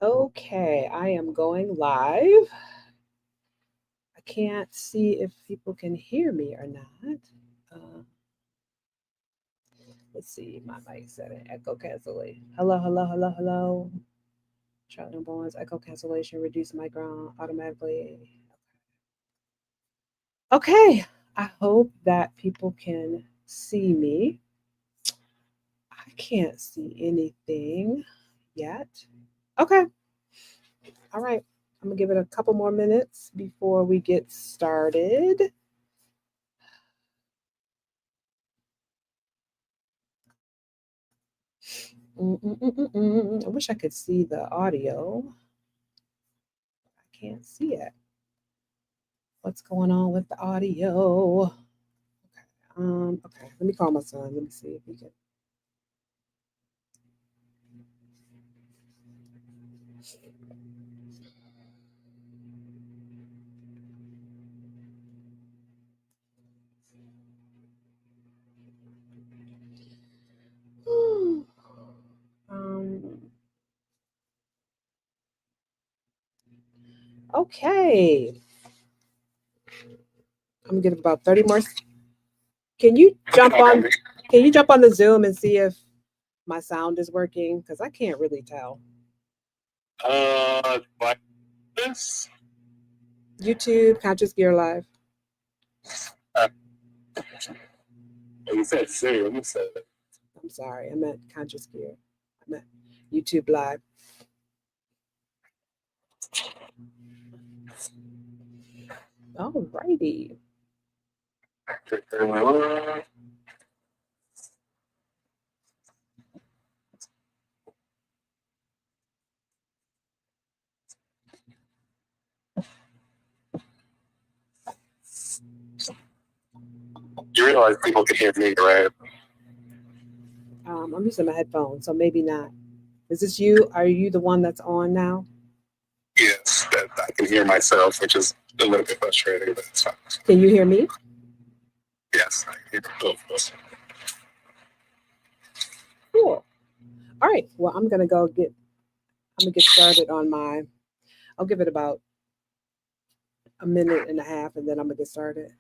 Okay, I am going live. I can't see if people can hear me or not. Uh, let's see, my mic setting, echo cancellation. Hello, hello, hello, hello. Charlie and Bones, echo cancellation, reduce microphone automatically. Okay, I hope that people can see me. I can't see anything yet. Okay, all right. I'm gonna give it a couple more minutes before we get started. I wish I could see the audio. I can't see it. What's going on with the audio? Okay. Let me call my son. Let me see if he can. Um, okay. I'm gonna give it about 30 more. Can you jump on? Can you jump on the Zoom and see if my sound is working? Because I can't really tell. Like this? YouTube, Conscious Gear Live. You said Zoom, so. I'm sorry, I meant Conscious Gear. I meant YouTube Live. Alrighty. You realize people can hear me, right? I'm using my headphones, so maybe not. Is this you? Are you the one that's on now? Yes, that I can hear myself, which is a little bit frustrating, but it's fine. Can you hear me? Yes, I can hear both of us. Cool. All right. Well, I'm gonna get started on my. I'll give it about a minute and a half, and then I'm gonna get started.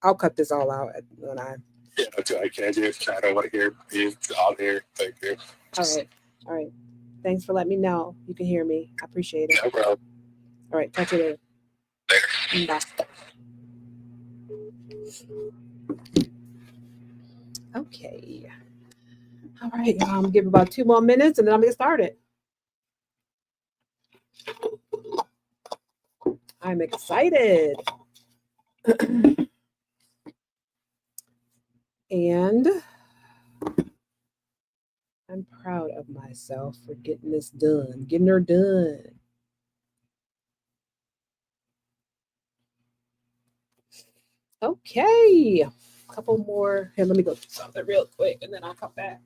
I'll cut this all out when I. Yeah, I can't do it. I don't want to hear you out here. Thank you. All right. All right. Thanks for letting me know you can hear me. I appreciate it. No problem. All right. Talk to you later. Later. Bye. Okay. All right. I'm gonna give about 2 more minutes, and then I'm gonna get started. I'm excited. And I'm proud of myself for getting this done, getting her done. Okay. A couple more. Here, let me go do something real quick and then I'll come back.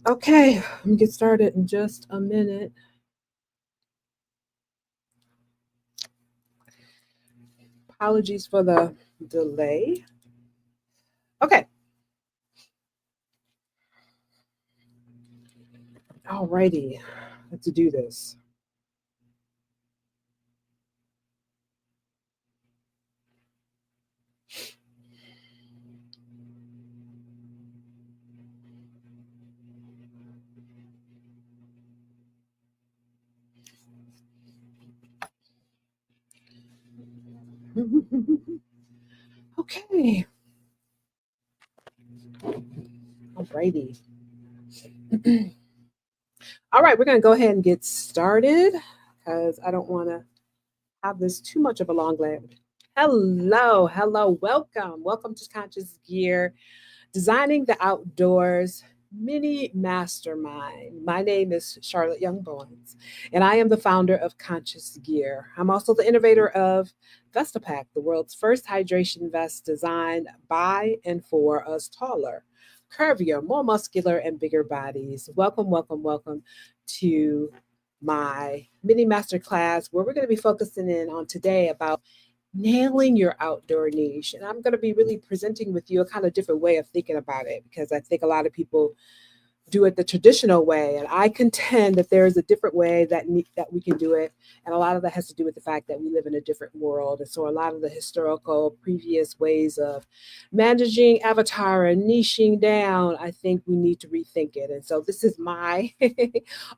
Okay, let me get started in just a minute. Apologies for the delay. Okay. Alrighty, let's do this. Okay. Alrighty. All right, we're going to go ahead and get started because I don't want to have this too much of a long leg. Hello, hello, welcome to Conscious Gear, Designing the Outdoors Mini Mastermind. My name is Charlotte Young Bowens, and I am the founder of Conscious Gear. I'm also the innovator of Vestapack, the world's first hydration vest designed by and for us taller, curvier, more muscular, and bigger bodies. Welcome, welcome, welcome to my mini masterclass where we're going to be focusing in on today about nailing your outdoor niche. And I'm going to be really presenting with you a kind of different way of thinking about it because I think a lot of people do it the traditional way, and I contend that there is a different way that we can do it, and a lot of that has to do with the fact that we live in a different world. And so a lot of the historical previous ways of managing avatar and niching down, I think we need to rethink it. And so this is my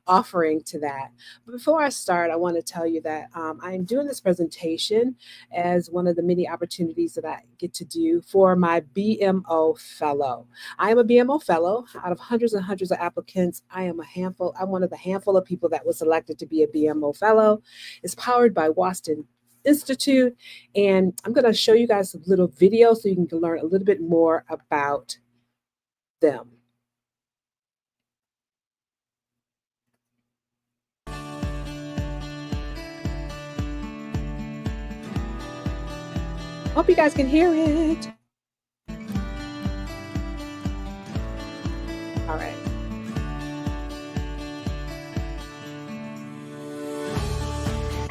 offering to that. But before I start, I want to tell you that I am doing this presentation as one of the many opportunities that I get to do for my BMO Fellow. I am a BMO Fellow. Out of hundreds and hundreds of applicants, I am I'm one of the handful of people that was selected to be a BMO Fellow. It's powered by Boston Institute, and I'm going to show you guys a little video so you can learn a little bit more about them. Hope you guys can hear it. All right.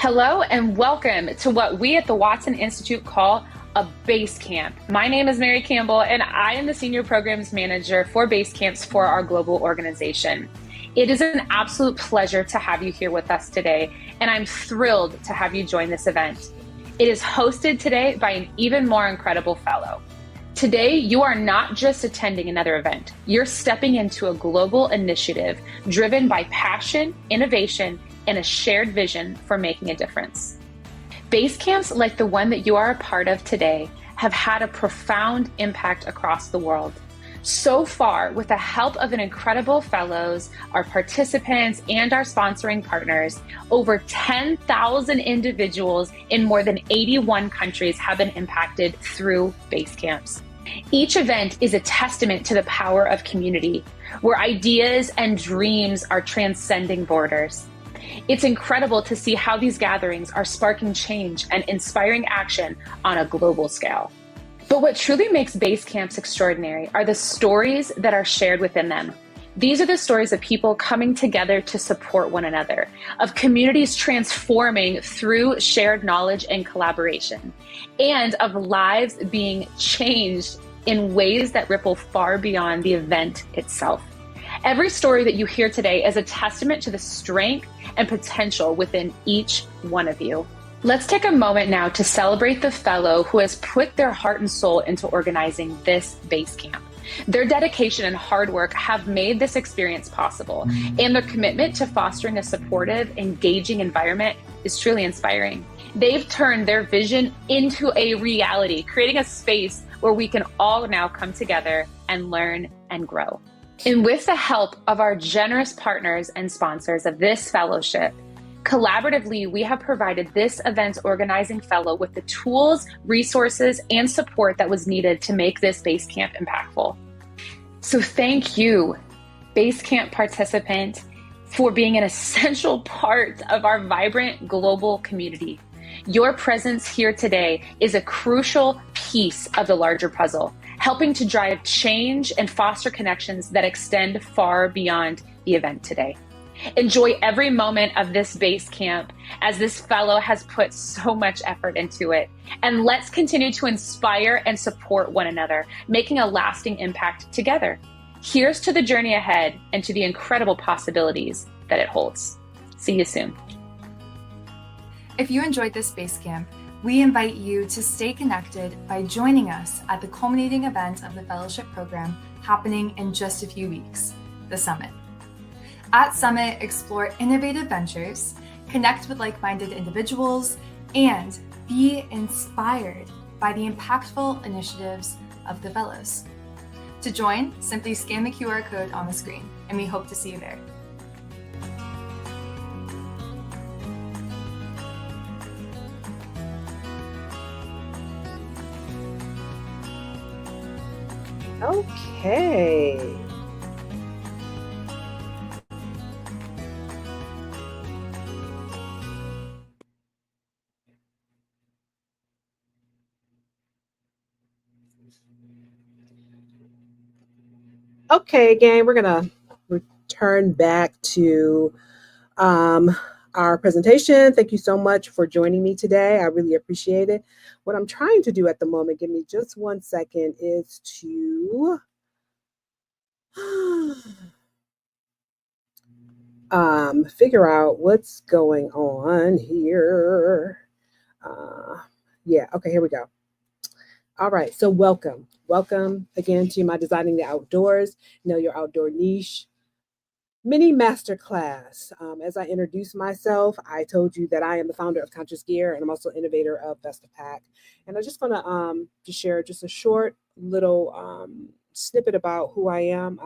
Hello and welcome to what we at the Watson Institute call a base camp. My name is Mary Campbell and I am the Senior Programs Manager for base camps for our global organization. It is an absolute pleasure to have you here with us today, and I'm thrilled to have you join this event. It is hosted today by an even more incredible fellow. Today, you are not just attending another event. You're stepping into a global initiative driven by passion, innovation, and a shared vision for making a difference. Base camps like the one that you are a part of today have had a profound impact across the world. So far, with the help of an incredible fellows, our participants, and our sponsoring partners, over 10,000 individuals in more than 81 countries have been impacted through base camps. Each event is a testament to the power of community, where ideas and dreams are transcending borders. It's incredible to see how these gatherings are sparking change and inspiring action on a global scale. But what truly makes base camps extraordinary are the stories that are shared within them. These are the stories of people coming together to support one another, of communities transforming through shared knowledge and collaboration, and of lives being changed in ways that ripple far beyond the event itself. Every story that you hear today is a testament to the strength and potential within each one of you. Let's take a moment now to celebrate the fellow who has put their heart and soul into organizing this base camp. Their dedication and hard work have made this experience possible, and their commitment to fostering a supportive, engaging environment is truly inspiring. They've turned their vision into a reality, creating a space where we can all now come together and learn and grow. And with the help of our generous partners and sponsors of this fellowship, collaboratively, we have provided this event's organizing fellow with the tools, resources, and support that was needed to make this base camp impactful. So thank you, base camp participant, for being an essential part of our vibrant global community. Your presence here today is a crucial piece of the larger puzzle, helping to drive change and foster connections that extend far beyond the event today. Enjoy every moment of this base camp as this fellow has put so much effort into it. And let's continue to inspire and support one another, making a lasting impact together. Here's to the journey ahead and to the incredible possibilities that it holds. See you soon. If you enjoyed this base camp, we invite you to stay connected by joining us at the culminating event of the fellowship program happening in just a few weeks, the Summit. At Summit, explore innovative ventures, connect with like-minded individuals, and be inspired by the impactful initiatives of the fellows. To join, simply scan the QR code on the screen, and we hope to see you there. Okay. Okay, gang, we're gonna return back to um, our presentation. Thank you so much for joining me today. I really appreciate it. What I'm trying to do at the moment, give me just 1 second, is to figure out what's going on here. Yeah, okay, here we go. All right, so welcome. Welcome again to my Designing the Outdoors, Know Your Outdoor Niche mini masterclass. As I introduced myself, I told you that I am the founder of Conscious Gear and I'm also innovator of Pack. And I'm just gonna just share just a short little snippet about who I am,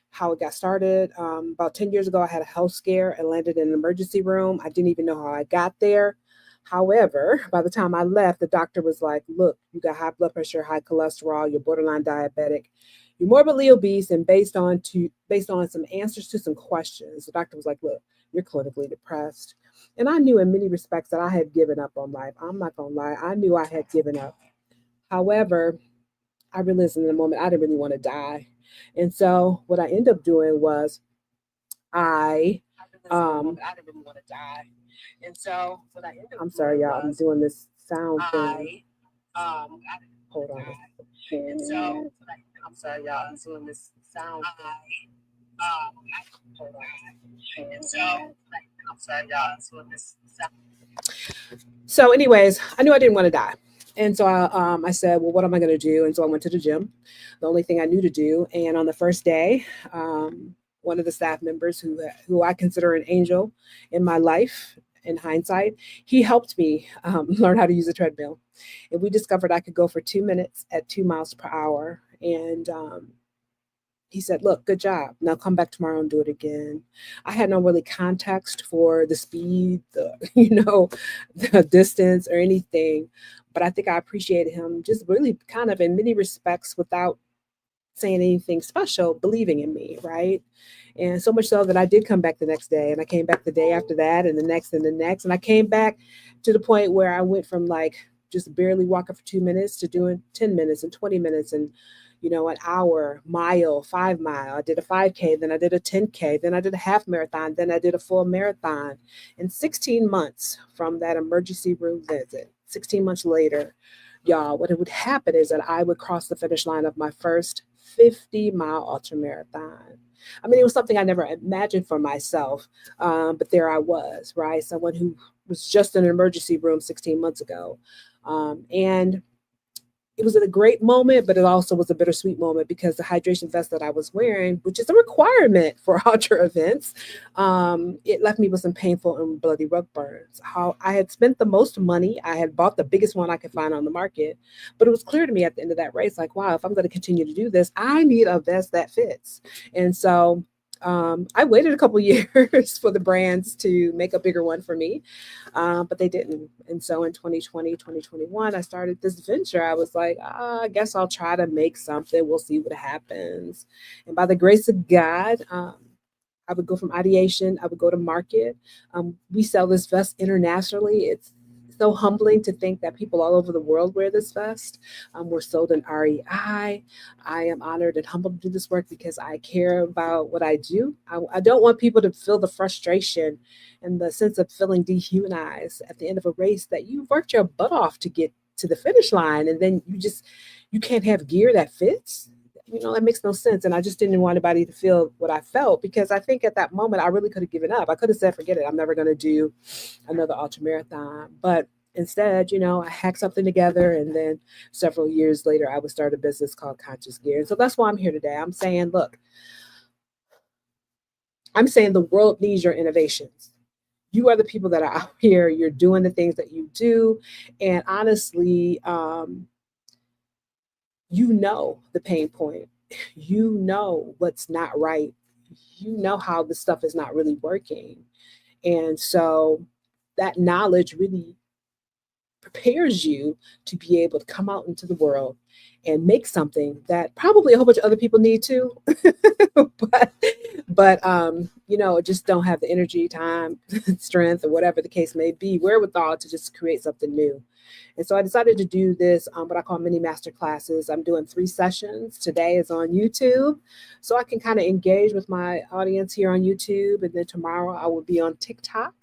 how it got started. About 10 years ago, I had a health scare and landed in an emergency room. I didn't even know how I got there. However, by the time I left, the doctor was like, look, you got high blood pressure, high cholesterol, you're borderline diabetic, you're morbidly obese, and based on some answers to some questions, the doctor was like, look, you're clinically depressed. And I knew in many respects that I had given up on life. I'm not gonna lie, I knew I had given up. However, I realized in the moment I didn't really want to die. And so what I ended up doing was I didn't really want to die. And so what I ended up I'm sorry, y'all, I'm doing this sound thing. Hold on. And so I'm sorry, y'all, I'm doing this sound thing. Hold on. And so I'm sorry, y'all, I'm doing this sound. So, anyways, I knew I didn't want to die. And so I said, well, what am I going to do? And so I went to the gym, the only thing I knew to do. And on the first day, one of the staff members who I consider an angel in my life, in hindsight, he helped me learn how to use a treadmill. And we discovered I could go for 2 minutes at 2 miles per hour. And he said, look, good job. Now come back tomorrow and do it again. I had no really context for the speed, the distance or anything. But I think I appreciated him just really kind of in many respects without saying anything special, believing in me, right? And so much so that I did come back the next day, and I came back the day after that, and the next and the next. And I came back to the point where I went from like just barely walking for 2 minutes to doing 10 minutes and 20 minutes and an hour, mile, 5 mile. I did a 5K, then I did a 10K, then I did a half marathon, then I did a full marathon. In 16 months from that emergency room visit, 16 months later, y'all, what would happen is that I would cross the finish line of my first 50-mile ultra marathon. I mean, it was something I never imagined for myself, but there I was, right? Someone who was just in an emergency room 16 months ago. And it was a great moment, but it also was a bittersweet moment because the hydration vest that I was wearing, which is a requirement for ultra events, it left me with some painful and bloody rug burns. How I had spent the most money, I had bought the biggest one I could find on the market, but it was clear to me at the end of that race, like, wow, if I'm going to continue to do this, I need a vest that fits. And so I waited a couple years for the brands to make a bigger one for me, but they didn't. And so in 2020, 2021, I started this venture. I was like, I guess I'll try to make something. We'll see what happens. And by the grace of God, I would go from ideation, I would go to market. We sell this vest internationally. It's so humbling to think that people all over the world wear this vest. We're sold in REI. I am honored and humbled to do this work because I care about what I do. I don't want people to feel the frustration and the sense of feeling dehumanized at the end of a race that you worked your butt off to get to the finish line, and then you can't have gear that fits. That makes no sense. And I just didn't want anybody to feel what I felt, because I think at that moment I really could have given up. I could have said, forget it, I'm never going to do another ultra marathon. But instead, I hacked something together. And then several years later, I would start a business called Conscious Gear. And so that's why I'm here today. I'm saying, look, the world needs your innovations. You are the people that are out here. You're doing the things that you do. And honestly, the pain point, what's not right, how the stuff is not really working. And so that knowledge really prepares you to be able to come out into the world and make something that probably a whole bunch of other people need too, but just don't have the energy, time, strength, or whatever the case may be, wherewithal to just create something new. And so I decided to do this, what I call mini masterclasses. I'm doing 3 sessions. Today is on YouTube, so I can kind of engage with my audience here on YouTube. And then tomorrow I will be on TikTok.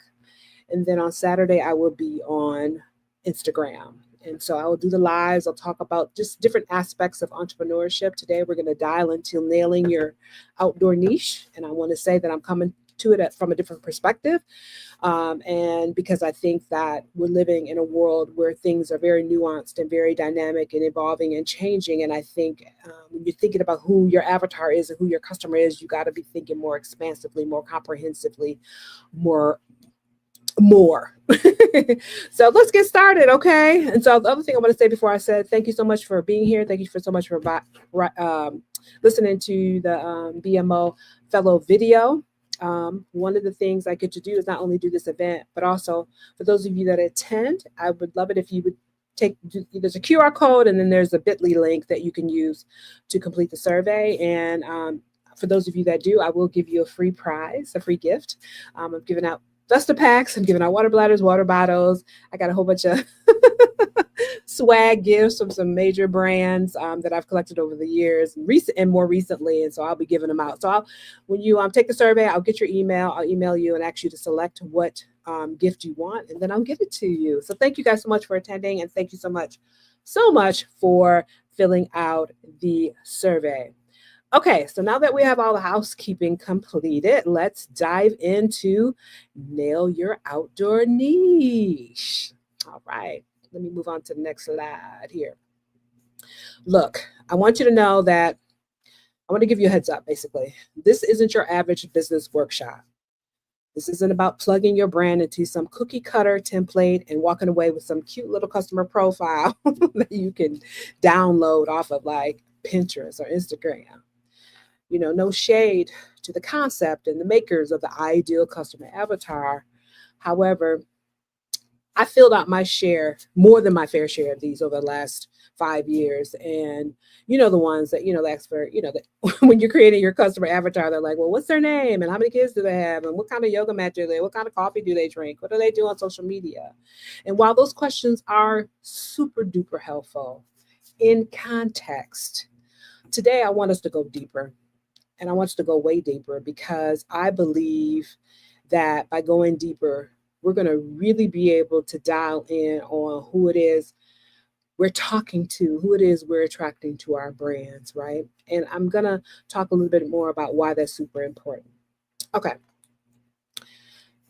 And then on Saturday, I will be on Instagram. And so I will do the lives. I'll talk about just different aspects of entrepreneurship. Today, we're going to dial into nailing your outdoor niche. And I want to say that I'm coming to it from a different perspective. And because I think that we're living in a world where things are very nuanced and very dynamic and evolving and changing. And I think when you're thinking about who your avatar is and who your customer is, you got to be thinking more expansively, more comprehensively, more. So let's get started, okay? And so the other thing I want to say before I said, thank you so much for being here. Thank you so much for listening to the BMO Fellow video. One of the things I get to do is not only do this event, but also for those of you that attend, I would love it if you would there's a QR code and then there's a bit.ly link that you can use to complete the survey. And for those of you that do, I will give you a free prize, a free gift. I'm giving out duster packs. I'm giving out water bladders, water bottles. I got a whole bunch of swag gifts from some major brands that I've collected over the years, and more recently. And so I'll be giving them out. So when you take the survey, I'll get your email. I'll email you and ask you to select what gift you want, and then I'll give it to you. So thank you guys so much for attending, and thank you so much for filling out the survey. Okay, so now that we have all the housekeeping completed, let's dive into nail your outdoor niche. All right, let me move on to the next slide here. Look, I want you to know that I want to give you a heads up, basically. This isn't your average business workshop. This isn't about plugging your brand into some cookie cutter template and walking away with some cute little customer profile that you can download off of like Pinterest or Instagram. You know, no shade to the concept and the makers of the ideal customer avatar. However, I filled out my share, more than my fair share of these over the last 5 years. And you know, the ones that, the expert, that when you're creating your customer avatar, they're like, well, what's their name? And how many kids do they have? And what kind of yoga mat do they? What kind of coffee do they drink? What do they do on social media? And while those questions are super duper helpful in context, today I want us to go deeper. And I want us to go way deeper, because I believe that by going deeper, we're going to really be able to dial in on who it is we're talking to, who it is we're attracting to our brands, right? And I'm going to talk a little bit more about why that's super important. Okay.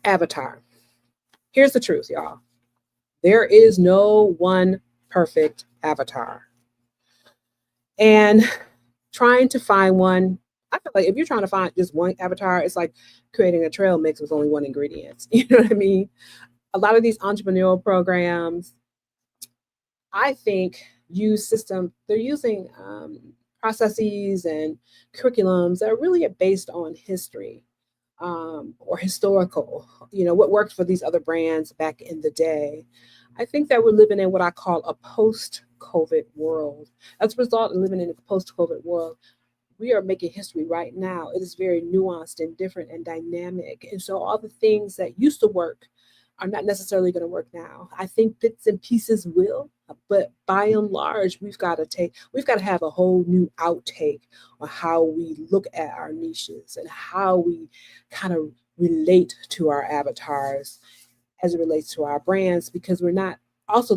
Avatar. Here's the truth, y'all. There is no one perfect avatar. And trying to find one, I feel like if you're trying to find just one avatar, it's like creating a trail mix with only one ingredient. You know what I mean? A lot of these entrepreneurial programs, I think, they're using processes and curriculums that are really based on history or historical, what worked for these other brands back in the day. I think that we're living in what I call a post-COVID world. As a result of living in a post-COVID world, we are making history right now. It is very nuanced and different and dynamic. And so all the things that used to work are not necessarily going to work now. I think bits and pieces will, but by and large, we've got to have a whole new outtake on how we look at our niches and how we kind of relate to our avatars as it relates to our brands, because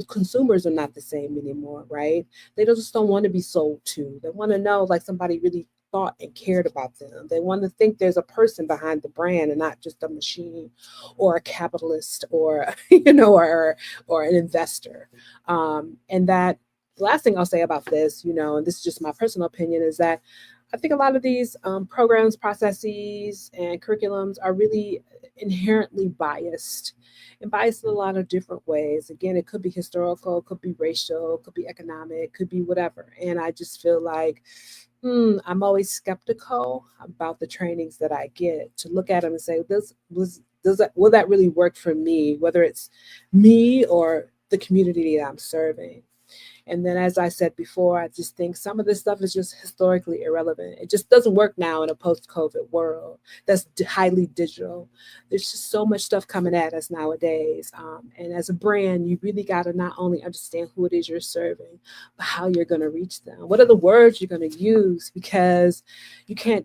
consumers are not the same anymore, right? They just don't want to be sold to. They want to know like somebody really thought and cared about them. They want to think there's a person behind the brand and not just a machine or a capitalist or, or an investor. And that the last thing I'll say about this, and this is just my personal opinion, is that I think a lot of these programs, processes, and curriculums are really inherently biased, and biased in a lot of different ways. Again, it could be historical, could be racial, could be economic, could be whatever. And I just feel like I'm always skeptical about the trainings that I get, to look at them and say, will that really work for me, whether it's me or the community that I'm serving? And then, as I said before, I just think some of this stuff is just historically irrelevant. It just doesn't work now in a post-COVID world that's highly digital. There's just so much stuff coming at us nowadays. And as a brand, you really got to not only understand who it is you're serving, but how you're going to reach them. What are the words you're going to use? Because you can't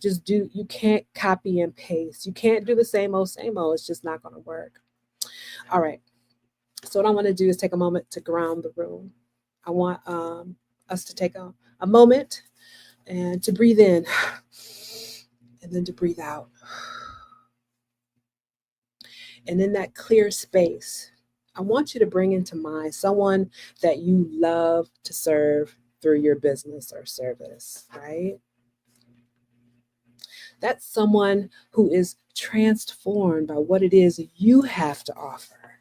copy and paste. You can't do the same old, same old. It's just not going to work. All right. So what I want to do is take a moment to ground the room. I want us to take a moment and to breathe in and then to breathe out. And in that clear space, I want you to bring into mind someone that you love to serve through your business or service, right? That's someone who is transformed by what it is you have to offer.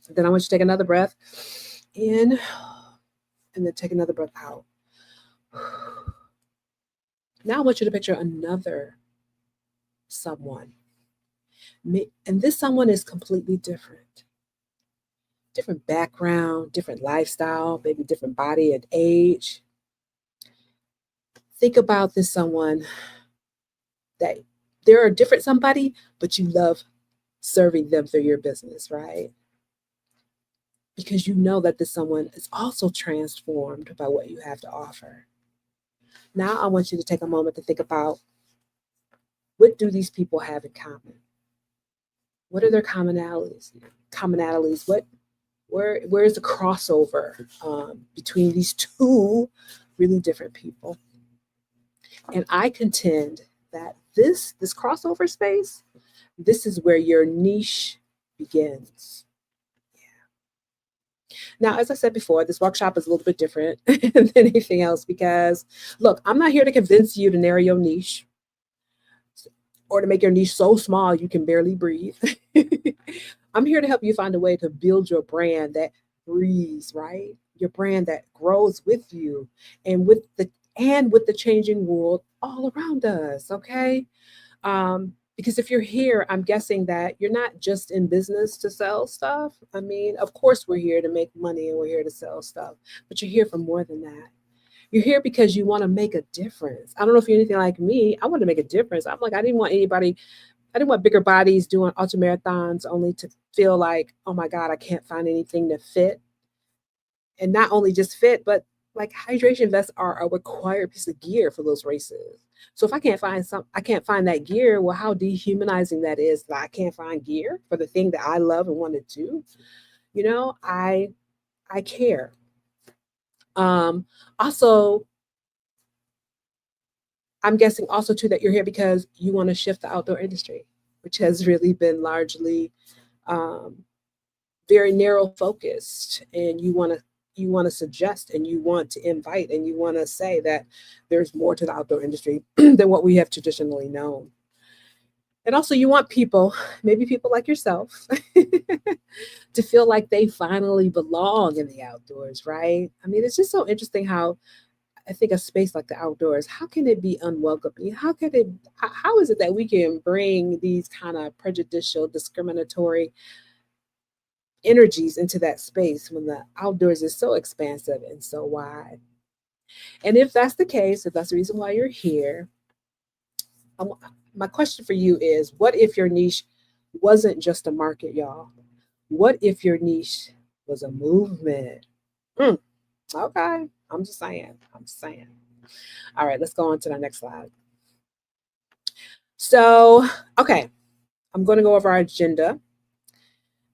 Then I want you to take another breath in and then take another breath out. Now I want you to picture another someone. And this someone is completely different. Different background, different lifestyle, maybe different body and age. Think about this someone that they're a different somebody, but you love serving them through your business, right? Because you know that this someone is also transformed by what you have to offer. Now I want you to take a moment to think about, what do these people have in common? What are their commonalities? Where is the crossover between these two really different people? And I contend that this crossover space, this is where your niche begins. Now, as I said before, this workshop is a little bit different than anything else because, look, I'm not here to convince you to narrow your niche or to make your niche so small you can barely breathe. I'm here to help you find a way to build your brand that breathes, right? Your brand that grows with you and with the changing world all around us, okay? Because if you're here, I'm guessing that you're not just in business to sell stuff. I mean, of course, we're here to make money and we're here to sell stuff, but you're here for more than that. You're here because you want to make a difference. I don't know if you're anything like me. I want to make a difference. I didn't want bigger bodies doing ultramarathons only to feel like, oh my God, I can't find anything to fit. And not only just fit, but like hydration vests are a required piece of gear for those races. So if I can't find that gear, well, how dehumanizing that is that I can't find gear for the thing that I love and want to do. You know, I care. Also, I'm guessing also too that you're here because you want to shift the outdoor industry, which has really been largely very narrow focused, and you want to suggest and you want to invite and you want to say that there's more to the outdoor industry than what we have traditionally known. And also you want people, maybe people like yourself, to feel like they finally belong in the outdoors, right? I mean, it's just so interesting how I think a space like the outdoors, how can it be unwelcoming? How is it that we can bring these kind of prejudicial, discriminatory energies into that space when the outdoors is so expansive and so wide? And if that's the case, if that's the reason why you're here, my question for you is, what if your niche wasn't just a market, y'all? What if your niche was a movement? Okay, I'm just saying. All right, let's go on to the next slide. So, okay, I'm going to go over our agenda.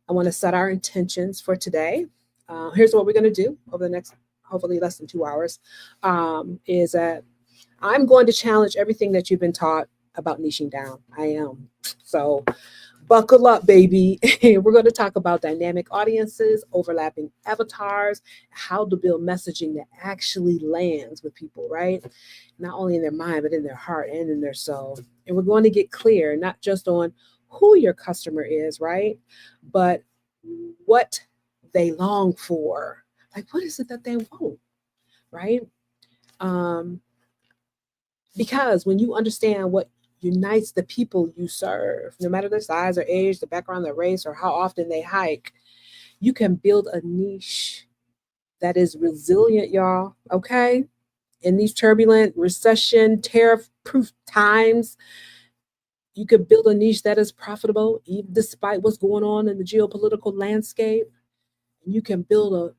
I want to set our intentions for today. Here's what we're going to do over the next, hopefully less than 2 hours, is that I'm going to challenge everything that you've been taught about niching down. I am. So buckle up, baby. We're going to talk about dynamic audiences, overlapping avatars, how to build messaging that actually lands with people, right? Not only in their mind, but in their heart and in their soul. And we're going to get clear, not just on who your customer is, right? But what they long for. Like, what is it that they want, right? Because when you understand what unites the people you serve, no matter their size or age, the background, their race, or how often they hike, you can build a niche that is resilient, y'all. Okay. In these turbulent recession, tariff-proof times, you could build a niche that is profitable, even despite what's going on in the geopolitical landscape. You can build a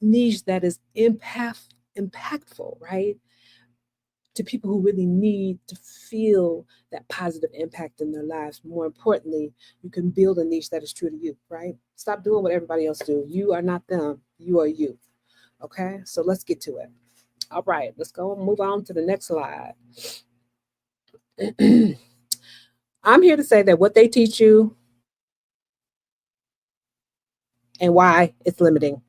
niche that is impactful, right? To people who really need to feel that positive impact in their lives. More importantly, you can build a niche that is true to you, right? Stop doing what everybody else do. You are not them. You are you. Okay, so let's get to it. All right, let's go and move on to the next slide. I'm here to say that what they teach you and why it's limiting.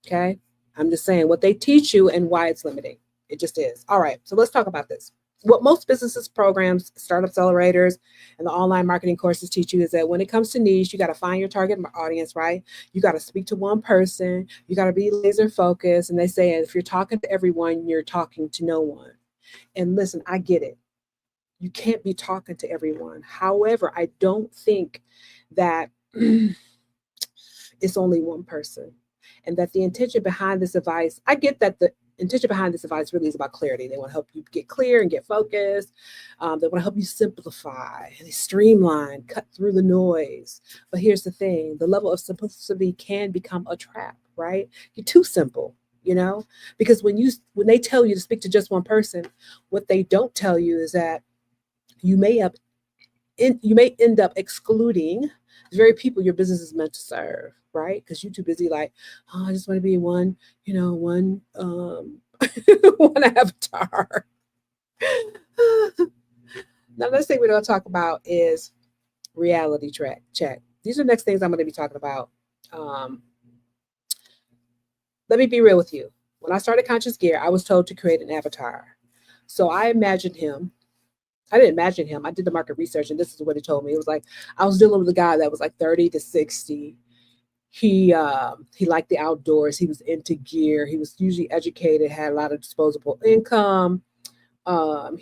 Okay, I'm just saying what they teach you and why it's limiting. It just is. All right, so let's talk about this. What most businesses, programs, startup accelerators, and the online marketing courses teach you is that when it comes to niche, you got to find your target audience, right? You got to speak to one person. You got to be laser focused. And they say if you're talking to everyone, you're talking to no one. And listen, I get it. You can't be talking to everyone. However, I don't think that it's only one person, and that the intention behind this advice, I get that the intention behind this advice really is about clarity. They want to help you get clear and get focused. They want to help you simplify and streamline, cut through the noise. But here's the thing, the level of simplicity can become a trap, right? You're too simple, because when they tell you to speak to just one person, what they don't tell you is that you may end up excluding the very people your business is meant to serve, right? Because you're too busy like, oh, I just want to be one one avatar. Now, next thing we're going to talk about is reality check. These are the next things I'm going to be talking about. Let me be real with you. When I started Conscious Gear, I was told to create an avatar. So I imagined him. I didn't imagine him. I did the market research, and this is what he told me. It was like I was dealing with a guy that was like 30 to 60. He liked the outdoors. He was into gear. He was usually educated, had a lot of disposable income. When I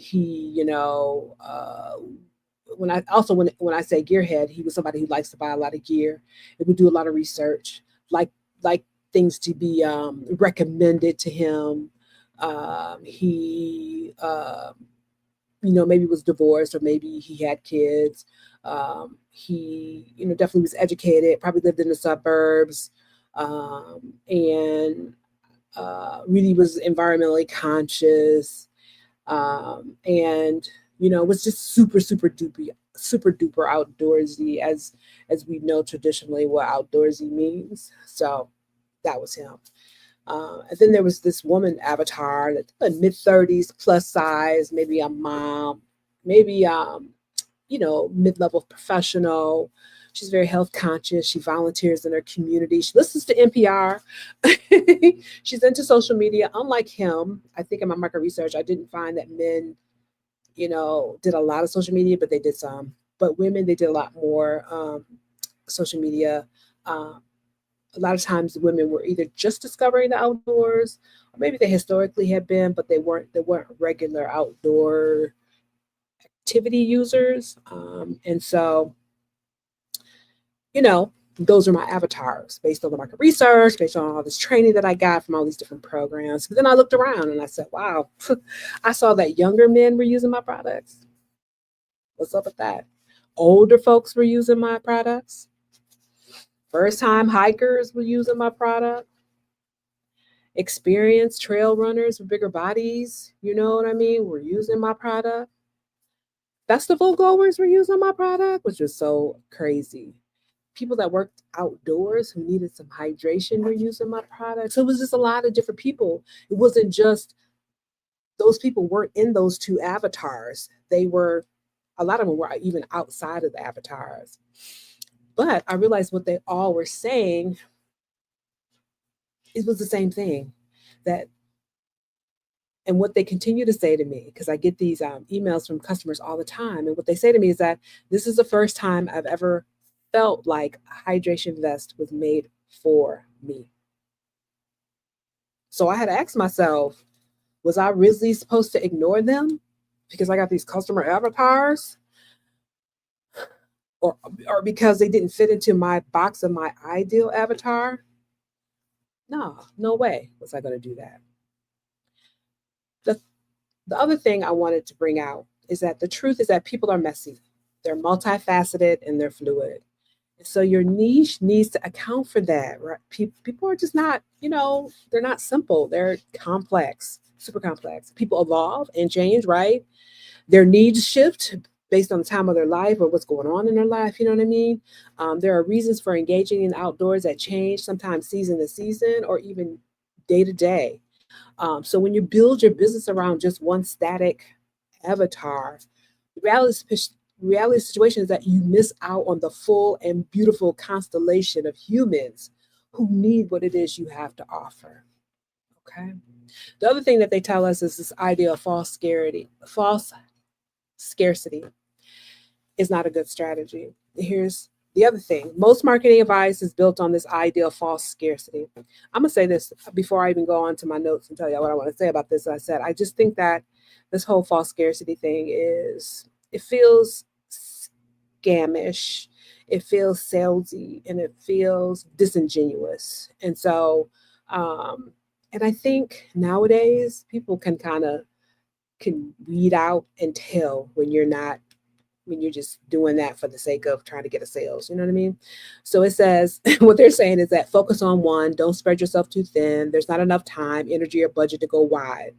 say gearhead, he was somebody who likes to buy a lot of gear. He would do a lot of research, like things to be recommended to him. He maybe was divorced, or maybe he had kids. He definitely was educated, probably lived in the suburbs, and really was environmentally conscious, and was just super duper outdoorsy, as we know traditionally what outdoorsy means. So that was him. And then there was this woman avatar that mid-30s, plus size, maybe a mom, maybe mid-level professional. She's very health conscious. She volunteers in her community. She listens to NPR. She's into social media. Unlike him, I think in my market research, I didn't find that men, did a lot of social media, but they did some. But women, they did a lot more social media. A lot of times women were either just discovering the outdoors, or maybe they historically had been, but they weren't regular outdoor activity users. And so, those are my avatars based on the market research, based on all this training that I got from all these different programs. But then I looked around and I said, wow, I saw that younger men were using my products. What's up with that? Older folks were using my products. First-time hikers were using my product. Experienced trail runners with bigger bodies, were using my product. Festival goers were using my product, which was so crazy. People that worked outdoors who needed some hydration were using my product. So it was just a lot of different people. It wasn't just those people weren't in those two avatars. A lot of them were even outside of the avatars. But I realized what they all were saying, it was the same thing. And what they continue to say to me, because I get these emails from customers all the time, and what they say to me is that this is the first time I've ever felt like a hydration vest was made for me. So I had to ask myself, was I really supposed to ignore them because I got these customer avatars? Or because they didn't fit into my box of my ideal avatar? No way was I going to do that. The other thing I wanted to bring out is that the truth is that people are messy. They're multifaceted and they're fluid. So your niche needs to account for that, right? People are just not, they're not simple. They're complex, super complex. People evolve and change, right? Their needs shift based on the time of their life or what's going on in their life. You know what I mean? There are reasons for engaging in outdoors that change, sometimes season to season or even day to day. So when you build your business around just one static avatar, the reality situation is that you miss out on the full and beautiful constellation of humans who need what it is you have to offer. Okay. The other thing that they tell us is this idea of false scarcity is not a good strategy. Here's the other thing. Most marketing advice is built on this idea of false scarcity. I'm going to say this before I even go on to my notes and tell you what I want to say about this. I said, I just think that this whole false scarcity thing it feels scamish, it feels salesy, and it feels disingenuous. And so, and I think nowadays people can weed out and tell when you're just doing that for the sake of trying to get a sales. You know what I mean? So it says, what they're saying is that focus on one, don't spread yourself too thin. There's not enough time, energy, or budget to go wide.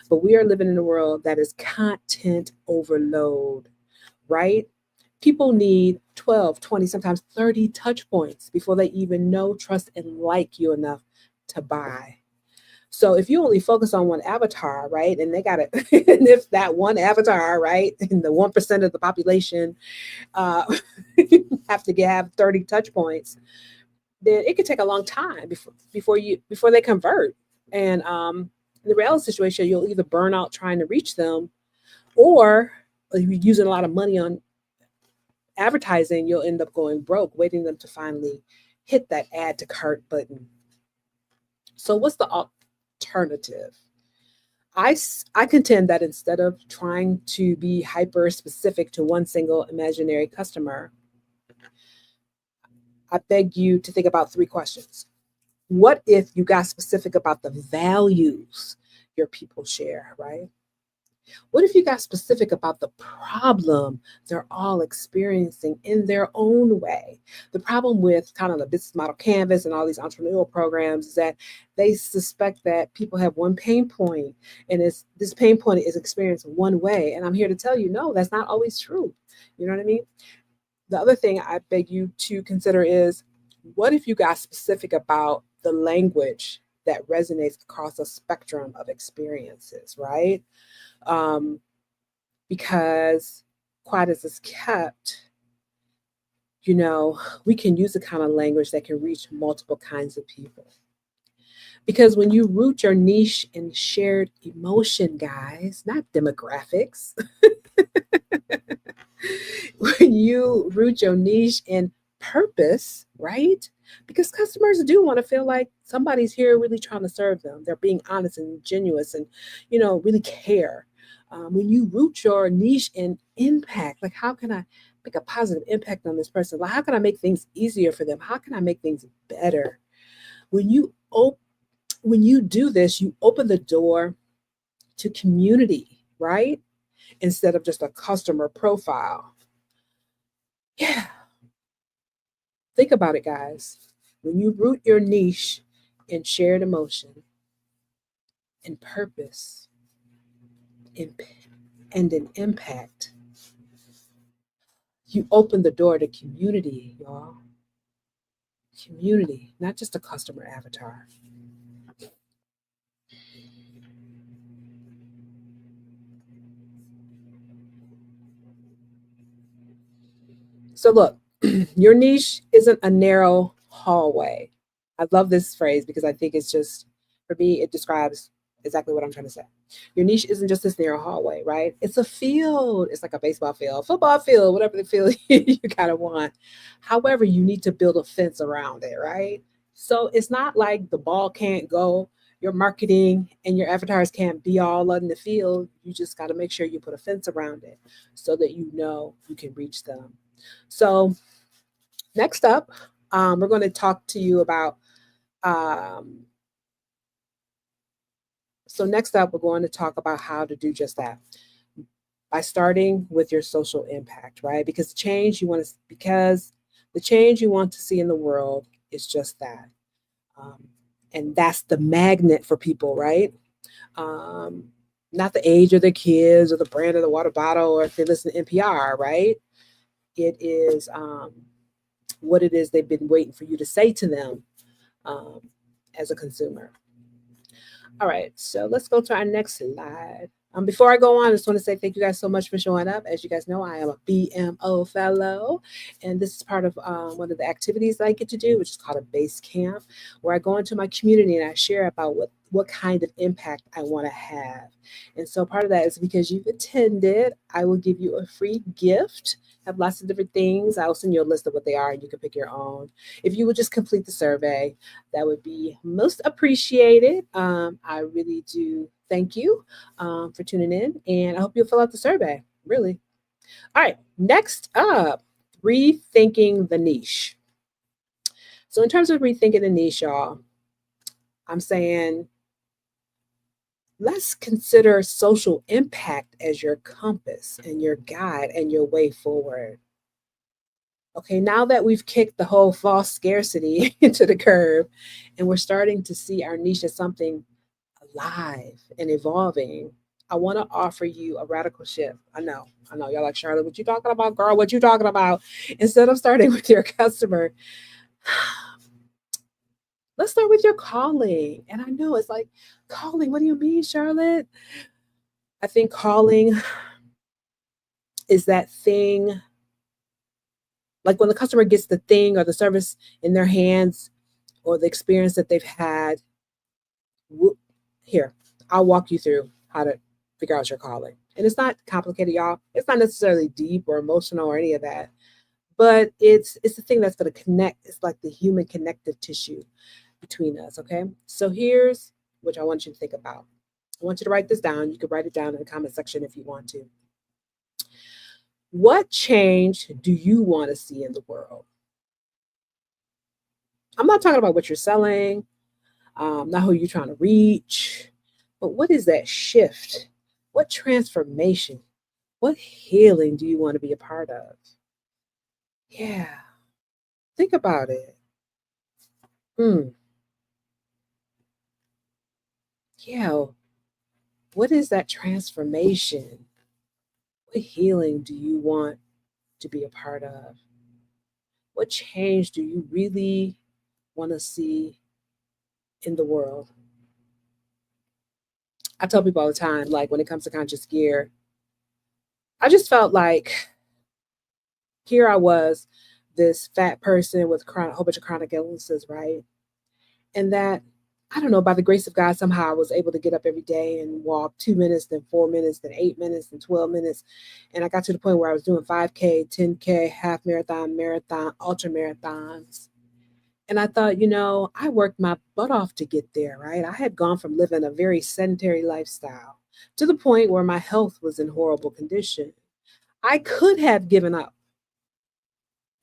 But we are living in a world that is content overload, right? People need 12, 20, sometimes 30 touch points before they even know, trust, and like you enough to buy. So if you only focus on one avatar, right, and they got it, and if that one avatar, right, and the 1% of the population uh, have to have 30 touch points, then it could take a long time before they convert. And in the reality situation, you'll either burn out trying to reach them, or if you're using a lot of money on advertising, you'll end up going broke, waiting them to finally hit that add to cart button. So what's the alternative? I contend that instead of trying to be hyper specific to one single imaginary customer, I beg you to think about 3 questions. What if you got specific about the values your people share, right? What if you got specific about the problem they're all experiencing in their own way? The problem with kind of the business model canvas and all these entrepreneurial programs is that they suspect that people have one pain point, and this pain point is experienced one way. And I'm here to tell you, no, that's not always true. You know what I mean? The other thing I beg you to consider is, what if you got specific about the language that resonates across a spectrum of experiences, right? Because quiet as it's kept, we can use the kind of language that can reach multiple kinds of people. Because when you root your niche in shared emotion, guys, not demographics, when you root your niche in purpose, right? Because customers do want to feel like somebody's here really trying to serve them. They're being honest and genuine and, really care. When you root your niche in impact, like how can I make a positive impact on this person? Like how can I make things easier for them? How can I make things better? When you do this, you open the door to community, right? Instead of just a customer profile. Yeah. Think about it, guys. When you root your niche in shared emotion, in purpose, and in impact, you open the door to community, y'all. Community, not just a customer avatar. So look, your niche isn't a narrow hallway. I love this phrase because I think it's just, for me, it describes exactly what I'm trying to say. Your niche isn't just this narrow hallway, right? It's a field. It's like a baseball field, football field, whatever the field you kind of want. However, you need to build a fence around it, right? So it's not like the ball can't go. Your marketing and your avatars can't be all in the field. You just got to make sure you put a fence around it so that you can reach them. So next up, we're going to talk to you about So next up, we're going to talk about how to do just that by starting with your social impact, right? Because the change you want to see in the world is just that. And that's the magnet for people, right? Um, Not the age of their kids or the brand of the water bottle or if they listen to NPR, right? It is what it is they've been waiting for you to say to them um, as a consumer. All right, so let's go to our next slide. Before I go on, I just want to say thank you guys so much for showing up. As you guys know, I am a BMO fellow, and this is part of one of the activities that I get to do, which is called a base camp, where I go into my community and I share about what kind of impact I want to have. And so part of that is because you've attended, I will give you a free gift. I have lots of different things. I'll send you a list of what they are, and you can pick your own. If you would just complete the survey, that would be most appreciated. I really do thank you for tuning in, and I hope you'll fill out the survey. Really. All right. Next up, rethinking the niche. So, in terms of rethinking the niche, y'all, I'm saying let's consider social impact as your compass and your guide and your way forward. Okay, now that we've kicked the whole false scarcity into the curb and we're starting to see our niche as something alive and evolving, I want to offer you a radical shift. I know. Y'all like, Charlotte, what you talking about, girl? What you talking about? Instead of starting with your customer, let's start with your calling. And I know it's like, calling, what do you mean, Charlotte? I think calling is that thing, like when the customer gets the thing or the service in their hands or the experience that they've had. Here, I'll walk you through how to figure out your calling. And it's not complicated, y'all. It's not necessarily deep or emotional or any of that, but it's the thing that's going to connect. It's like the human connective tissue between us. Okay, so here's what I want you to think about. I want you to write this down. You can write it down in the comment section if you want to. What change do you want to see in the world? I'm not talking about what you're selling, not who you're trying to reach, but what is that shift? What transformation? What healing do you want to be a part of? Yeah, think about it. Yeah, what is that transformation? What healing do you want to be a part of? What change do you really want to see in the world? I tell people all the time, like when it comes to conscious gear, I just felt like here I was, this fat person with a whole bunch of chronic illnesses, right? And that, I don't know, by the grace of God, somehow I was able to get up every day and walk 2 minutes, then 4 minutes, then 8 minutes, then 12 minutes. And I got to the point where I was doing 5K, 10K, half marathon, ultra marathons. And I thought, I worked my butt off to get there, right? I had gone from living a very sedentary lifestyle to the point where my health was in horrible condition. I could have given up.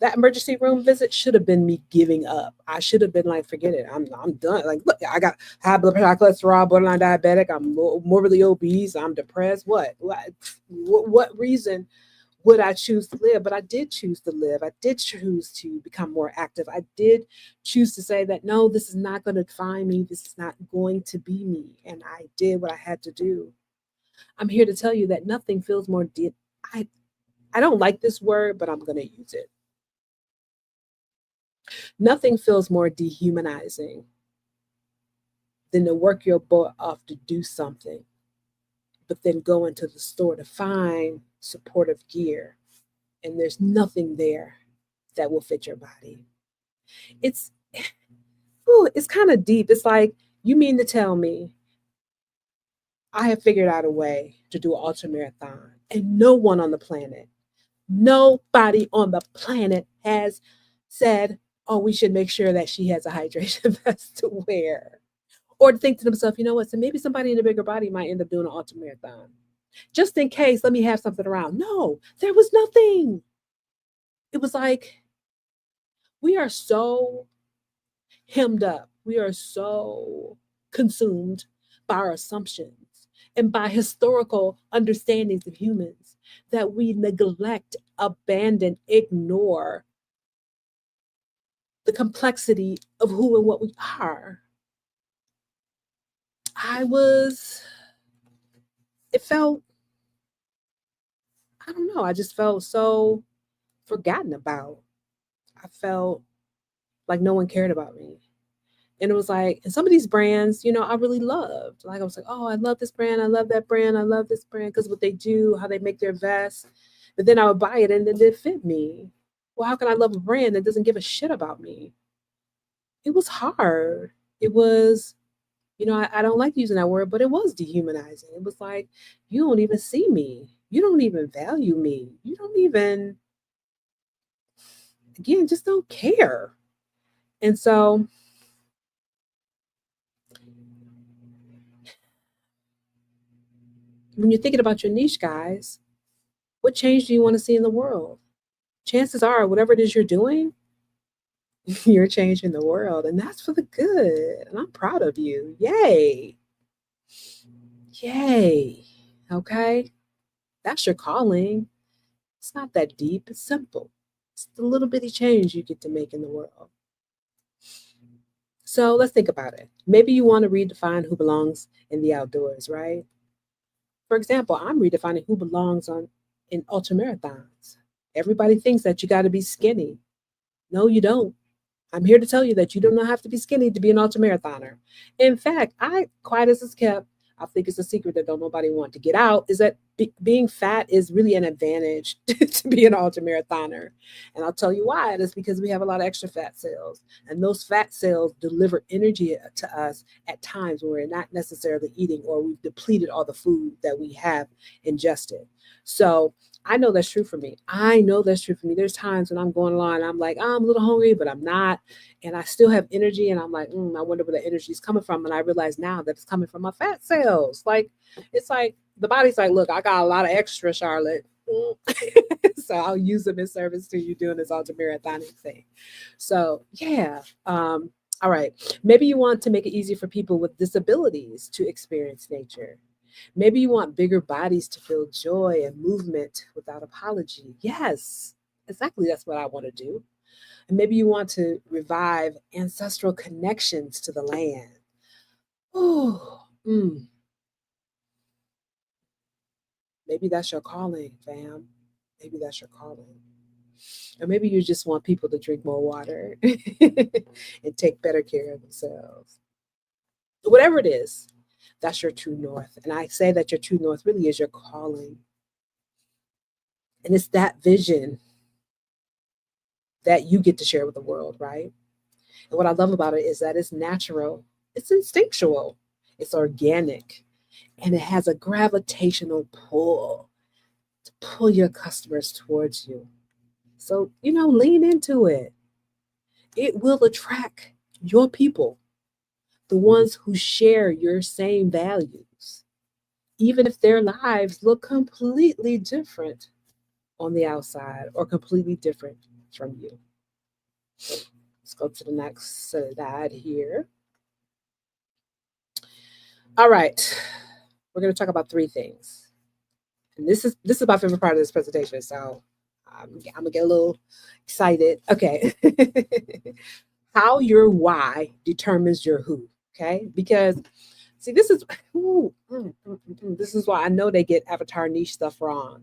That emergency room visit should have been me giving up. I should have been like, forget it. I'm done. Like, look, I got high blood pressure, high cholesterol, borderline diabetic. I'm morbidly obese. I'm depressed. What reason would I choose to live? But I did choose to live. I did choose to become more active. I did choose to say that, no, this is not going to define me. This is not going to be me. And I did what I had to do. I'm here to tell you that nothing feels more I don't like this word, but I'm going to use it. Nothing feels more dehumanizing than to work your butt off to do something, but then go into the store to find supportive gear, and there's nothing there that will fit your body. It's kind of deep. It's like, you mean to tell me I have figured out a way to do an ultra marathon, and nobody on the planet has said, oh, we should make sure that she has a hydration vest to wear. Or to think to themselves, you know what, so maybe somebody in a bigger body might end up doing an ultra marathon. Just in case, let me have something around. No, there was nothing. It was like, we are so hemmed up. We are so consumed by our assumptions and by historical understandings of humans that we neglect, abandon, ignore the complexity of who and what we are. It felt, I don't know, I just felt so forgotten about. I felt like no one cared about me. And it was like, and some of these brands, I really loved. Like I was like, oh, I love this brand. I love that brand. I love this brand because what they do, how they make their vests. But then I would buy it and it didn't fit me. Well, how can I love a brand that doesn't give a shit about me? It was hard. It was, I don't like using that word, but it was dehumanizing. It was like, you don't even see me. You don't even value me. You don't even, again, just don't care. And so when you're thinking about your niche, guys, what change do you want to see in the world? Chances are, whatever it is you're doing, you're changing the world, and that's for the good. And I'm proud of you. Yay. Yay. Okay. That's your calling. It's not that deep. It's simple. It's the little bitty change you get to make in the world. So let's think about it. Maybe you want to redefine who belongs in the outdoors, right? For example, I'm redefining who belongs in ultramarathons. Everybody thinks that you got to be skinny. No, you don't. I'm here to tell you that you do not have to be skinny to be an ultramarathoner. In fact, quiet as it's kept, I think it's a secret that don't nobody want to get out, is that being fat is really an advantage to be an ultramarathoner. And I'll tell you why. It is because we have a lot of extra fat cells. And those fat cells deliver energy to us at times when we're not necessarily eating or we've depleted all the food that we have ingested. So I know that's true for me. There's times when I'm going along and I'm like, oh, I'm a little hungry, but I'm not. And I still have energy. And I'm like, I wonder where the energy is coming from. And I realize now that it's coming from my fat cells. Like, it's like the body's like, look, I got a lot of extra, Charlotte. So I'll use them in service to you doing this ultramarathoning thing. So, yeah. All right. Maybe you want to make it easier for people with disabilities to experience nature. Maybe you want bigger bodies to feel joy and movement without apology. Yes, exactly. That's what I want to do. And maybe you want to revive ancestral connections to the land. Oh, maybe that's your calling, fam. Maybe that's your calling. Or maybe you just want people to drink more water and take better care of themselves. Whatever it is, that's your true north. And I say that your true north really is your calling. And it's that vision that you get to share with the world, right? And what I love about it is that it's natural, it's instinctual, it's organic, and it has a gravitational pull to pull your customers towards you. So, lean into it. It will attract your people, the ones who share your same values, even if their lives look completely different on the outside or completely different from you. Let's go to the next slide here. All right. We're going to talk about 3 things. And this is my favorite part of this presentation, so I'm going to get a little excited. Okay. How your why determines your who, okay? Because see, this is why I know they get avatar niche stuff wrong.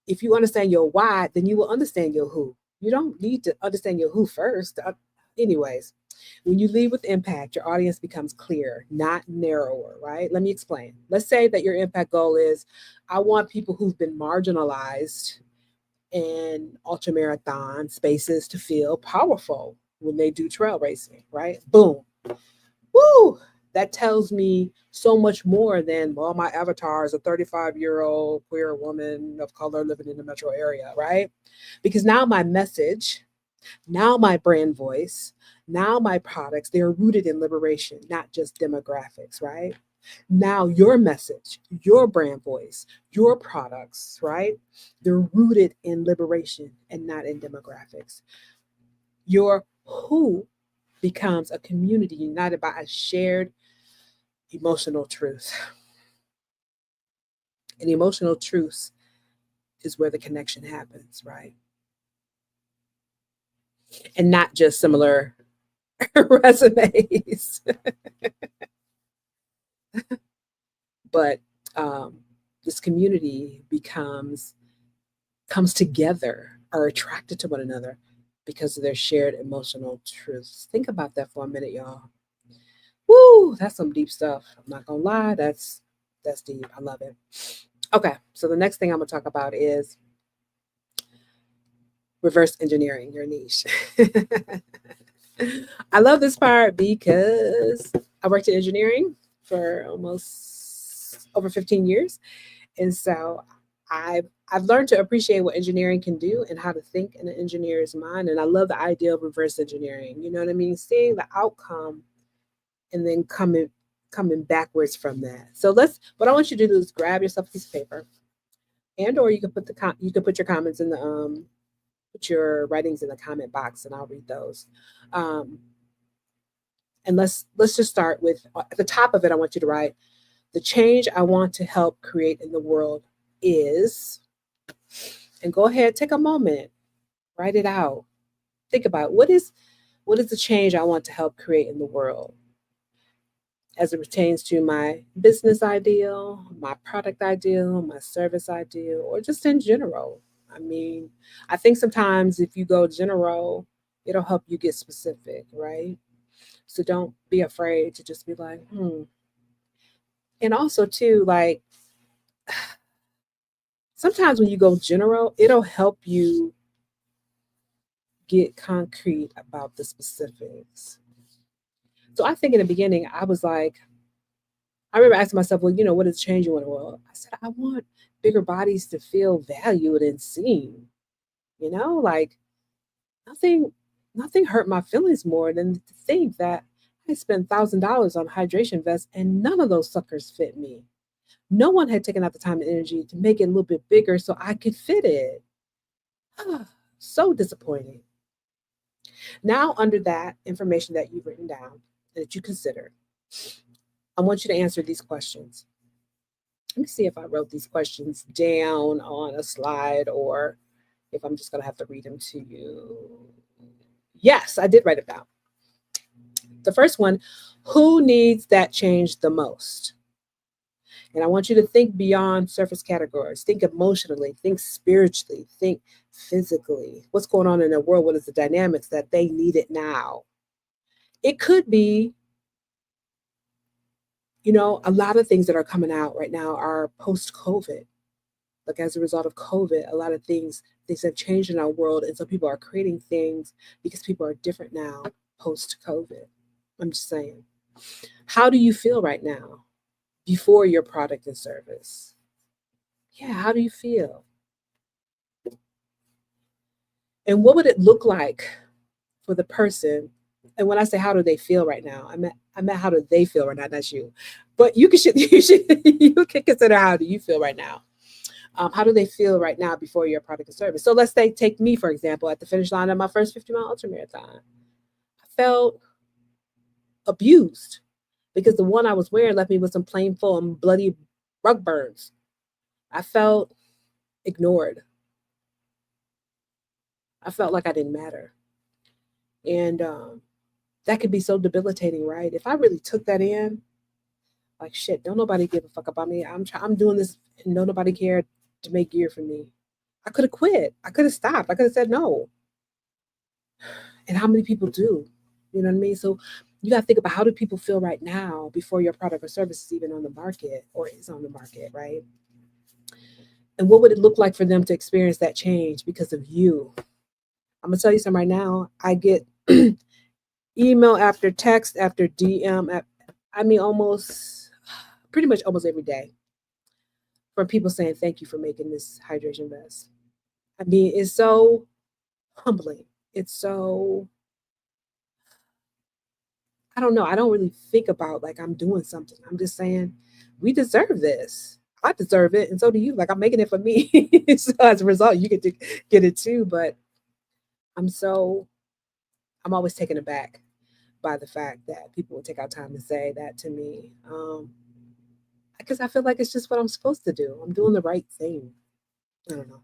If you understand your why, then you will understand your who. You don't need to understand your who first. Anyways, when you lead with impact, your audience becomes clearer, not narrower, right? Let me explain. Let's say that your impact goal is, I want people who've been marginalized in ultramarathon spaces to feel powerful when they do trail racing, right? Boom. Woo! That tells me so much more than, well, my avatar is a 35-year-old queer woman of color living in the metro area, right? Because now my message, now my brand voice, now my products, they're rooted in liberation, not just demographics, right? Now your message, your brand voice, your products, right? They're rooted in liberation and not in demographics. Your who becomes a community united by a shared emotional truth. And emotional truth is where the connection happens, right? And not just similar resumes, but this community comes together, are attracted to one another because of their shared emotional truths. Think about that for a minute, y'all. Woo, that's some deep stuff. I'm not gonna lie, that's deep. I love it. Okay, so the next thing I'm gonna talk about is reverse engineering your niche. I love this part because I worked in engineering for almost over 15 years. And so I've learned to appreciate what engineering can do and how to think in an engineer's mind. And I love the idea of reverse engineering. You know what I mean? Seeing the outcome and then coming backwards from that. So what I want you to do is grab yourself a piece of paper, and or you can put your comments in the put your writings in the comment box, and I'll read those. And let's just start with, at the top of it, I want you to write, the change I want to help create in the world is, and go ahead, take a moment, write it out. Think about what is the change I want to help create in the world as it pertains to my business ideal, my product ideal, my service ideal, or just in general. I mean, I think sometimes if you go general, it'll help you get specific, right? So don't be afraid to just be like, And also too, like, sometimes when you go general, it'll help you get concrete about the specifics. So I think in the beginning, I was like, I remember asking myself, well, what is changing in the world? I said, I want bigger bodies to feel valued and seen. Like nothing hurt my feelings more than to think that I spent $1,000 on hydration vests and none of those suckers fit me. No one had taken out the time and energy to make it a little bit bigger so I could fit it. So disappointing. Now, under that information that you've written down, that you consider, I want you to answer these questions. Let me see if I wrote these questions down on a slide or if I'm just going to have to read them to you. Yes, I did write it down. The first one, who needs that change the most? And I want you to think beyond surface categories. Think emotionally, think spiritually, think physically. What's going on in their world? What is the dynamics that they need it now? It could be, a lot of things that are coming out right now are post-COVID. Like as a result of COVID, a lot of things have changed in our world. And so people are creating things because people are different now post-COVID. I'm just saying. How do you feel right now before your product and service? Yeah, how do you feel? And what would it look like for the person? And when I say how do they feel right now, I meant how do they feel right now? That's you. But you can consider how do you feel right now? How do they feel right now before your product and service? So let's say, take me, for example, at the finish line of my first 50-mile ultramarathon. I felt abused because the one I was wearing left me with some plain full and bloody rug burns. I felt ignored. I felt like I didn't matter. And that could be so debilitating, right? If I really took that in, like, shit, don't nobody give a fuck about me. I'm doing this and don't nobody care to make gear for me. I could have quit. I could have stopped. I could have said no. And how many people do? You know what I mean? So you got to think about, how do people feel right now before your product or service is even on the market or is on the market, right? And what would it look like for them to experience that change because of you? I'm going to tell you something right now. I get email after text after DM, pretty much almost every day, from people saying, thank you for making this hydration vest. I mean, it's so humbling. It's so, I don't know. I don't really think about like I'm doing something. I'm just saying, we deserve this. I deserve it. And so do you. Like, I'm making it for me. So as a result, you get to get it too. But I'm always taken aback by the fact that people would take out time to say that to me. Because I feel like it's just what I'm supposed to do. I'm doing the right thing. I don't know.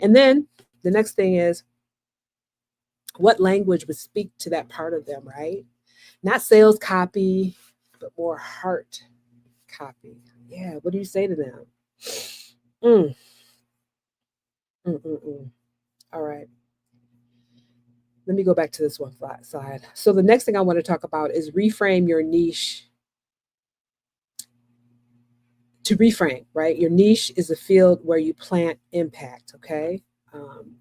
And then the next thing is what language would speak to that part of them, right? Not sales copy, but more heart copy. Yeah, what do you say to them? Mm, mm. All right. Let me go back to this one flat slide. So the next thing I want to talk about is reframe your niche. To reframe, right? Your niche is a field where you plant impact, okay? I'm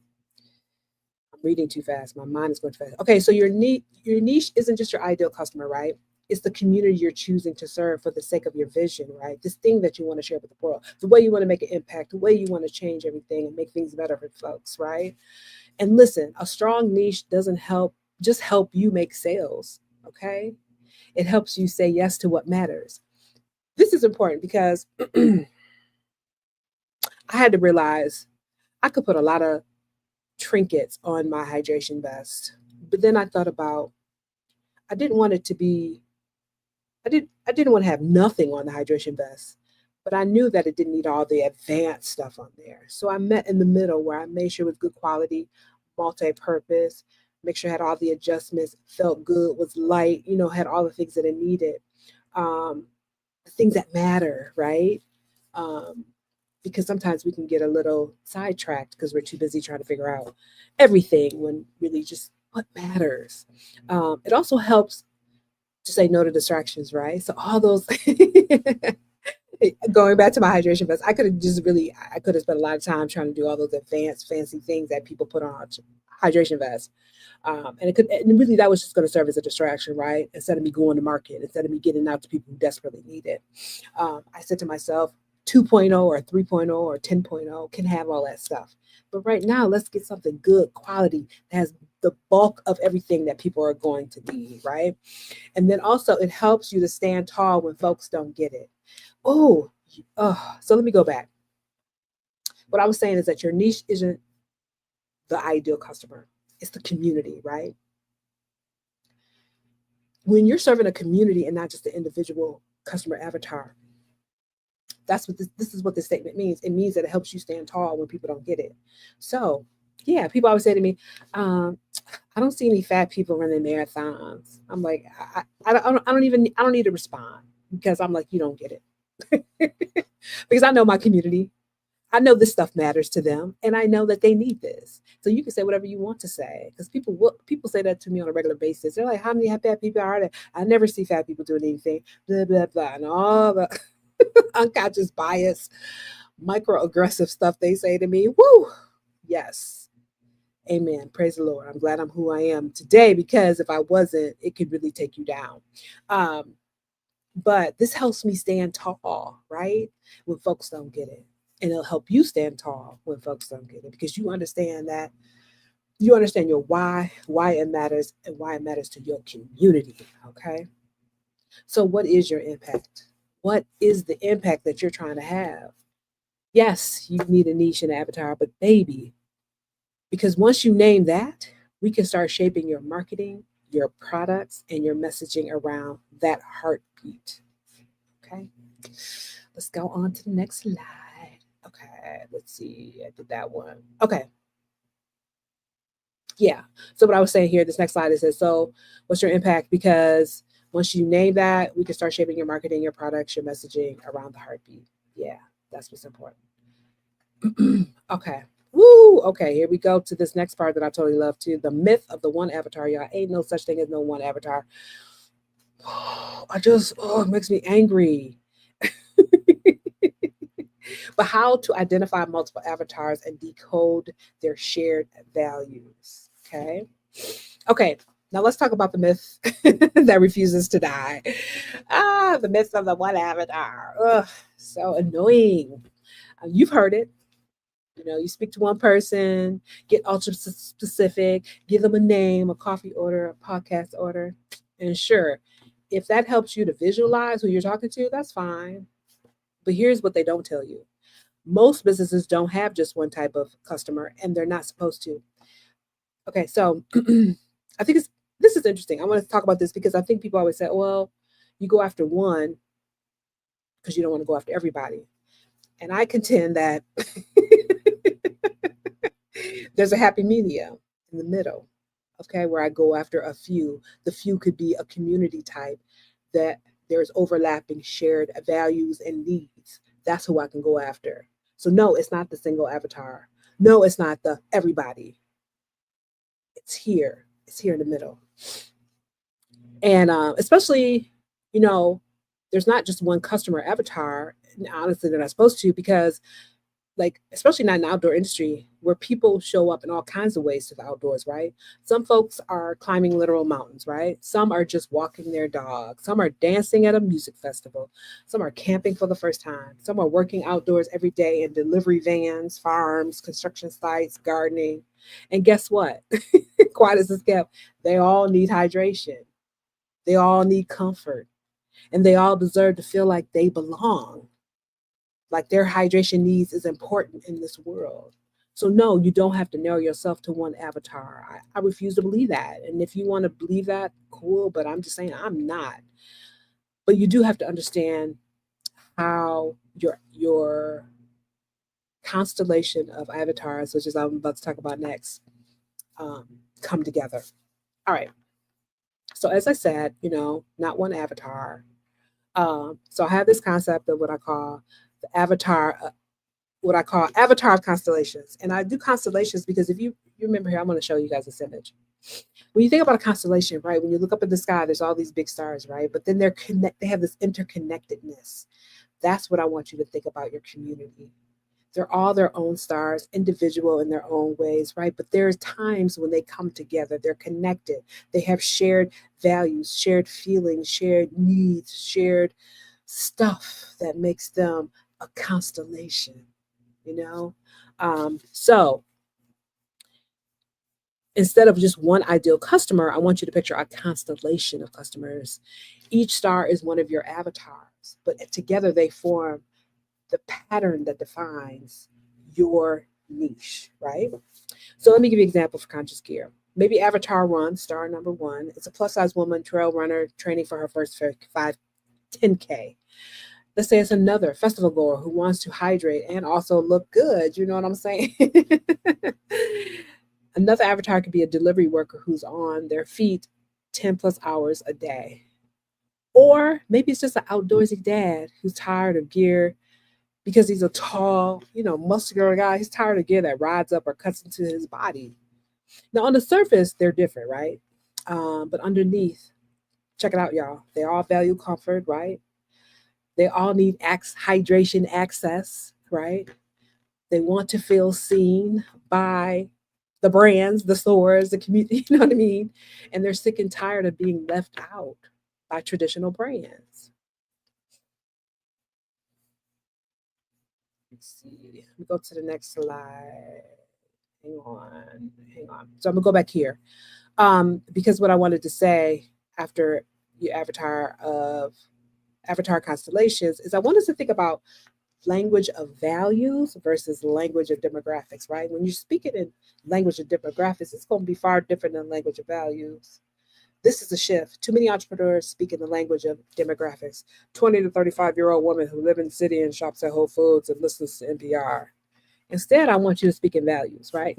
reading too fast. My mind is going too fast. Okay, so your niche isn't just your ideal customer, right? It's the community you're choosing to serve for the sake of your vision, right? This thing that you want to share with the world, the way you want to make an impact, the way you want to change everything and make things better for folks, right? And listen, a strong niche doesn't just help you make sales, okay? It helps you say yes to what matters. This is important because I had to realize I could put a lot of trinkets on my hydration vest, but then I thought about I didn't want it to be I didn't want to have nothing on the hydration vest, but I knew that it didn't need all the advanced stuff on there. So I met in the middle where I made sure it was good quality, multi-purpose, make sure it had all the adjustments, felt good, was light, had all the things that it needed. The things that matter, right? Um, because sometimes we can get a little sidetracked because we're too busy trying to figure out everything when really just what matters. It also helps to say no to distractions, right? So all those going back to my hydration vest, I could have spent a lot of time trying to do all those advanced fancy things that people put on hydration vests. And really that was just going to serve as a distraction, right? Instead of me going to market, instead of me getting out to people who desperately need it. I said to myself, 2.0 or 3.0 or 10.0 can have all that stuff. But right now, let's get something good quality that has the bulk of everything that people are going to need, right? And then also it helps you to stand tall when folks don't get it. So let me go back. What I was saying is that your niche isn't the ideal customer. It's the community, right? When you're serving a community and not just the individual customer avatar, that's what this is what this statement means. It means that it helps you stand tall when people don't get it. So yeah, people always say to me, I don't see any fat people running marathons. I'm like, I don't need to respond because I'm like, you don't get it. Because I know my community. I know this stuff matters to them, and I know that they need this. So you can say whatever you want to say, because people say that to me on a regular basis. They're like, "How many fat people are there?" I never see fat people doing anything. Blah blah blah, and all the unconscious bias, microaggressive stuff they say to me. Woo! Yes, amen. Praise the Lord. I'm glad I'm who I am today, because if I wasn't, it could really take you down. But this helps me stand tall, right? When folks don't get it. And it'll help you stand tall when folks don't get it, because you understand your why it matters, and why it matters to your community. Okay. So what is your impact? What is the impact that you're trying to have? Yes, you need a niche and avatar, but baby, because once you name that, we can start shaping your marketing, your products, and your messaging around that heartbeat. Okay. Let's go on to the next slide. Okay, let's see. I did that one. Okay. Yeah. So what I was saying here, this next slide, it says, so what's your impact? Because once you name that, we can start shaping your marketing, your products, your messaging around the heartbeat. Yeah, that's what's important. Okay. Woo. Okay, here we go to this next part that I totally love too. The myth of the one avatar, y'all. Ain't no such thing as no one avatar. It makes me angry. But how to identify multiple avatars and decode their shared values. Okay. Now let's talk about the myth that refuses to die. The myth of the one avatar. Ugh, so annoying. You've heard it. You speak to one person, get ultra specific, give them a name, a coffee order, a podcast order. And sure, if that helps you to visualize who you're talking to, that's fine. But here's what they don't tell you. Most businesses don't have just one type of customer, and they're not supposed to. Okay, so I think This is interesting. I want to talk about this because I think people always say, well, you go after one because you don't want to go after everybody. And I contend that there's a happy medium in the middle, okay, where I go after a few. The few could be a community type that there's overlapping shared values and needs. That's who I can go after. So, no, it's not the single avatar. No, it's not the everybody. It's here. It's here in the middle. And especially, you know, there's not just one customer avatar. Honestly, they're not supposed to, because like, especially not in the outdoor industry where people show up in all kinds of ways to the outdoors, right? Some folks are climbing literal mountains, right? Some are just walking their dog. Some are dancing at a music festival. Some are camping for the first time. Some are working outdoors every day in delivery vans, farms, construction sites, gardening. And guess what? Quiet as it's kept, they all need hydration. They all need comfort. And they all deserve to feel like they belong, like their hydration needs is important in this world. So no, you don't have to narrow yourself to one avatar. I refuse to believe that. And if you want to believe that, cool. But I'm just saying I'm not. But you do have to understand how your constellation of avatars, which is I'm about to talk about next, come together. All right. So as I said, not one avatar. So I have this concept of what I call the avatar what I call avatar of constellations. And I do constellations because if you remember here, I'm going to show you guys this image. When you think about a constellation, right, when you look up at the sky, there's all these big stars, right? But then they have this interconnectedness. That's what I want you to think about your community. They're all their own stars, individual in their own ways, right? But there's times when they come together, they're connected. They have shared values, shared feelings, shared needs, shared stuff that makes them a constellation. So instead of just one ideal customer, I want you to picture a constellation of customers. Each star is one of your avatars, but together they form the pattern that defines your niche, right? So let me give you an example for Conscious Gear. Maybe Avatar 1, star number 1, it's a plus-size woman, trail runner, training for her first 10K. Let's say it's another festival goer who wants to hydrate and also look good. You know what I'm saying? Another avatar could be a delivery worker who's on their feet 10 plus hours a day. Or maybe it's just an outdoorsy dad who's tired of gear because he's a tall, muscular guy. He's tired of gear that rides up or cuts into his body. Now, on the surface, they're different, right? But underneath, check it out, y'all. They all value comfort, right? They all need hydration access, right? They want to feel seen by the brands, the stores, the community, you know what I mean? And they're sick and tired of being left out by traditional brands. Let's see. Let me go to the next slide. Hang on. So I'm gonna go back here. Because what I wanted to say after your avatar constellations is I want us to think about language of values versus language of demographics, right? When you're speaking in language of demographics, it's going to be far different than language of values. This is a shift. Too many entrepreneurs speak in the language of demographics. 20 to 35-year-old woman who live in the city and shops at Whole Foods and listens to NPR. Instead, I want you to speak in values, right?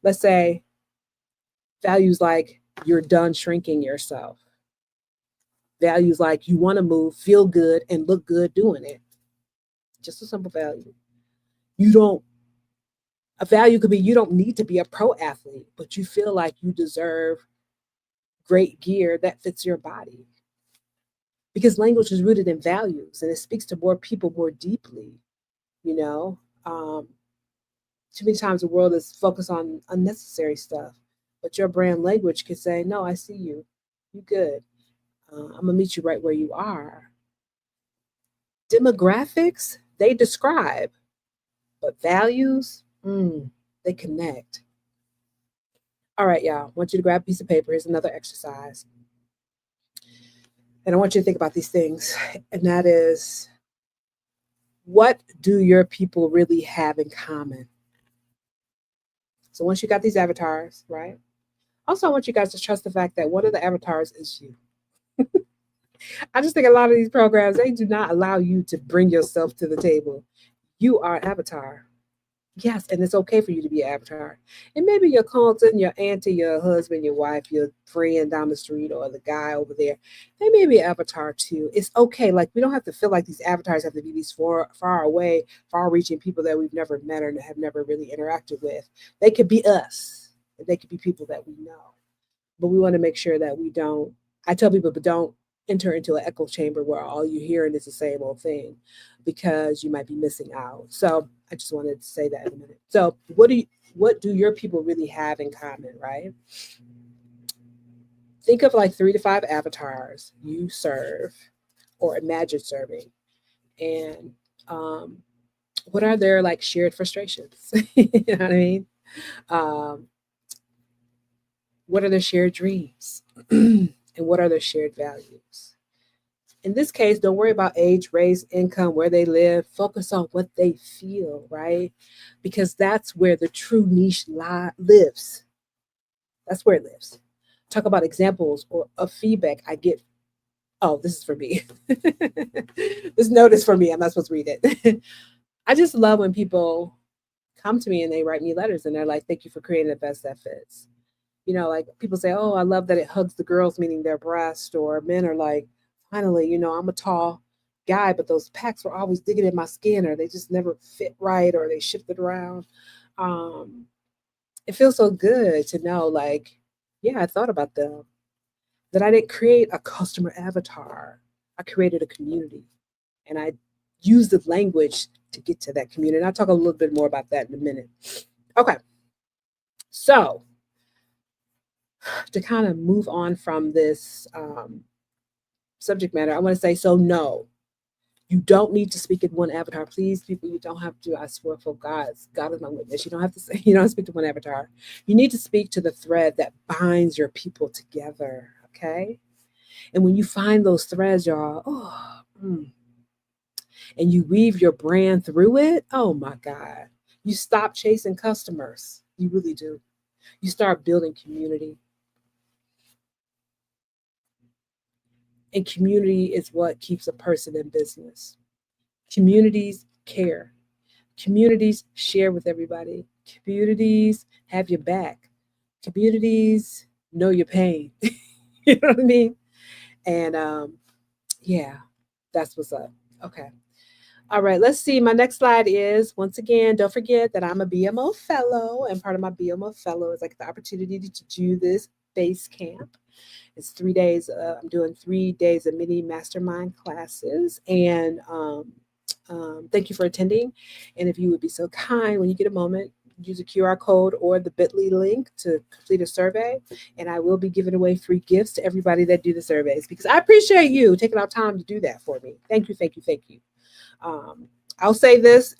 Let's say values like you're done shrinking yourself. Values like you want to move, feel good, and look good doing it. Just a simple value. A value could be you don't need to be a pro athlete, but you feel like you deserve great gear that fits your body. Because language is rooted in values and it speaks to more people more deeply, Too many times the world is focused on unnecessary stuff, but your brand language can say, no, I see you. You good. I'm going to meet you right where you are. Demographics, they describe, but values, they connect. All right, y'all. I want you to grab a piece of paper. Here's another exercise. And I want you to think about these things. And that is, what do your people really have in common? So once you got these avatars, right? Also, I want you guys to trust the fact that one of the avatars is you. I just think a lot of these programs, they do not allow you to bring yourself to the table. You are an avatar. Yes, and it's okay for you to be an avatar. And maybe your cousin, your auntie, your husband, your wife, your friend down the street, or the guy over there, they may be an avatar too. It's okay. Like, we don't have to feel like these avatars have to be these far away, far reaching people that we've never met or have never really interacted with. They could be us. They could be people that we know. But we want to make sure that we don't, I tell people, but don't enter into an echo chamber where all you're hearing is the same old thing, because you might be missing out. So I just wanted to say that in a minute. So what do your people really have in common, right? Think of like 3 to 5 avatars you serve or imagine serving. And what are their like shared frustrations? You know what I mean? What are their shared dreams? And what are their shared values? In this case, don't worry about age, race, income, where they live. Focus on what they feel, right? Because that's where the true niche lives. That's where it lives. Talk about examples or of feedback I get. Oh, this is for me. This note is for me. I'm not supposed to read it. I just love when people come to me and they write me letters and they're like, thank you for creating the best that fits. You know, like people say, oh, I love that it hugs the girls, meaning their breast, or men are like, finally, you know, I'm a tall guy, but those packs were always digging in my skin, or they just never fit right, or they shifted around. It feels so good to know, like, yeah, I thought about them, that I didn't create a customer avatar. I created a community, and I used the language to get to that community. And I'll talk a little bit more about that in a minute. Okay. So to kind of move on from this subject matter, I want to say, so no, you don't need to speak in one avatar. Please, people, you don't have to. I swear for God is my witness. You don't have to say, you don't speak to one avatar. You need to speak to the thread that binds your people together. Okay. And when you find those threads, y'all, and you weave your brand through it, oh my God, you stop chasing customers. You really do. You start building community. And community is what keeps a person in business. Communities care. Communities share with everybody. Communities have your back. Communities know your pain. You know what I mean? And yeah, that's what's up. Okay. All right, let's see. My next slide is, once again, don't forget that I'm a BMO fellow, and part of my BMO fellow is like the opportunity to do this base camp. It's 3 days. I'm doing 3 days of mini mastermind classes, and thank you for attending. And if you would be so kind, when you get a moment, use a QR code or the bit.ly link to complete a survey, and I will be giving away free gifts to everybody that do the surveys, because I appreciate you taking our time to do that for me. Thank you, thank you, thank you. I'll say this,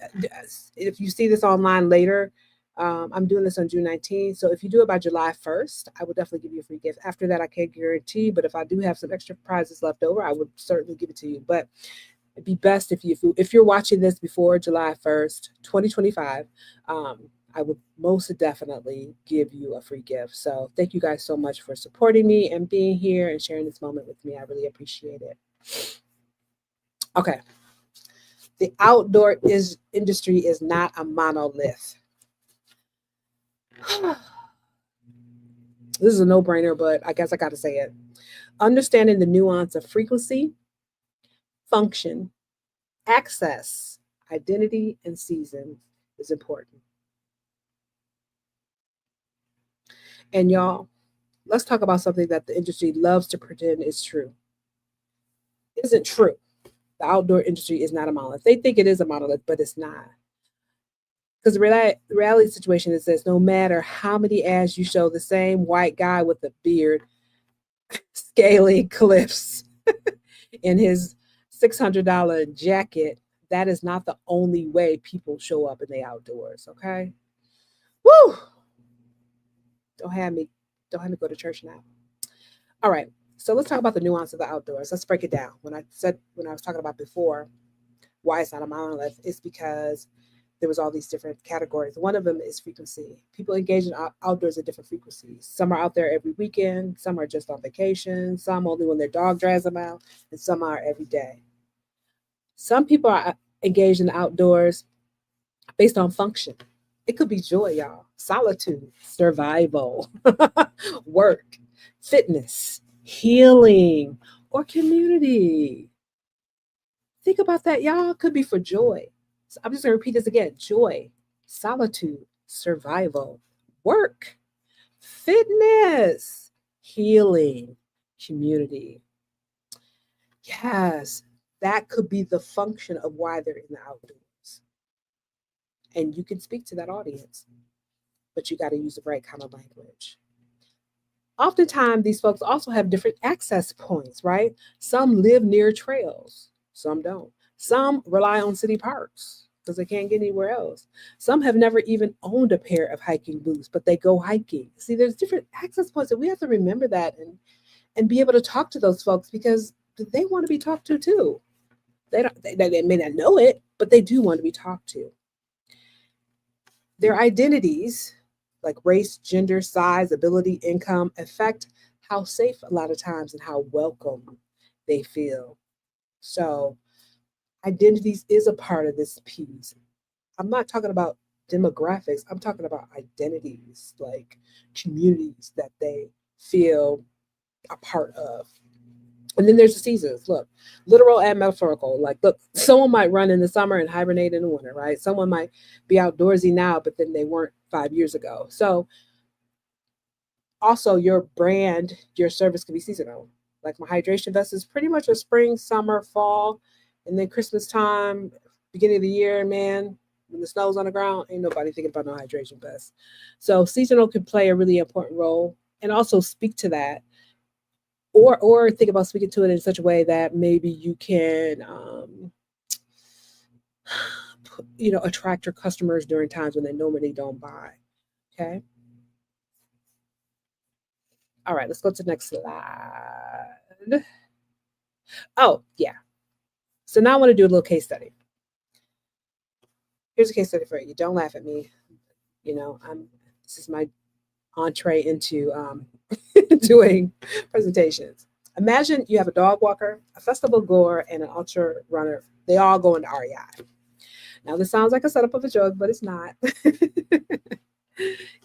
if you see this online later, I'm doing this on June 19th. So if you do it by July 1st, I will definitely give you a free gift. After that, I can't guarantee, but if I do have some extra prizes left over, I would certainly give it to you. But it'd be best if you're watching this before July 1st, 2025, I would most definitely give you a free gift. So thank you guys so much for supporting me and being here and sharing this moment with me. I really appreciate it. Okay. The outdoor industry is not a monolith. This is a no-brainer, but I guess I got to say it. Understanding the nuance of frequency, function, access, identity, and season is important. And y'all, let's talk about something that the industry loves to pretend is true. It isn't true. The outdoor industry is not a monolith. They think it is a monolith, but it's not. Because the reality situation is this: no matter how many ads you show, the same white guy with a beard scaling cliffs in his $600 jacket, that is not the only way people show up in the outdoors, okay? Woo! Don't have me go to church now. All right, so let's talk about the nuance of the outdoors. Let's break it down. When I was talking about before why it's not a monolith, it's because there was all these different categories. One of them is frequency. People engage in outdoors at different frequencies. Some are out there every weekend. Some are just on vacation. Some only when their dog drags them out. And some are every day. Some people are engaged in the outdoors based on function. It could be joy, y'all. Solitude, survival, work, fitness, healing, or community. Think about that, y'all. Could be for joy. So I'm just going to repeat this again. Joy, solitude, survival, work, fitness, healing, community. Yes, that could be the function of why they're in the outdoors. And you can speak to that audience, but you got to use the right kind of language. Oftentimes, these folks also have different access points, right? Some live near trails, some don't. Some rely on city parks because they can't get anywhere else. Some have never even owned a pair of hiking boots, but they go hiking. See, there's different access points, and we have to remember that and be able to talk to those folks because they want to be talked to too. They may not know it, but they do want to be talked to. Their identities, like race, gender, size, ability, income, affect how safe a lot of times and how welcome they feel. So identities is a part of this piece. I'm not talking about demographics. I'm talking about identities, like communities that they feel a part of. And then there's the seasons. Look, literal and metaphorical. Like, look, someone might run in the summer and hibernate in the winter, right? Someone might be outdoorsy now, but then they weren't 5 years ago. So also your brand, your service can be seasonal. Like my hydration vest is pretty much a spring, summer, fall, and then Christmas time, beginning of the year, man, when the snow's on the ground, ain't nobody thinking about no hydration vest. So seasonal can play a really important role and also speak to that. Or think about speaking to it in such a way that maybe you can, attract your customers during times when they normally don't buy. Okay. All right, let's go to the next slide. Oh, yeah. So now I want to do a little case study. Here's a case study for you. Don't laugh at me. This is my entree into doing presentations. Imagine you have a dog walker, a festival goer, and an ultra runner. They all go into REI. Now, this sounds like a setup of a joke, but it's not.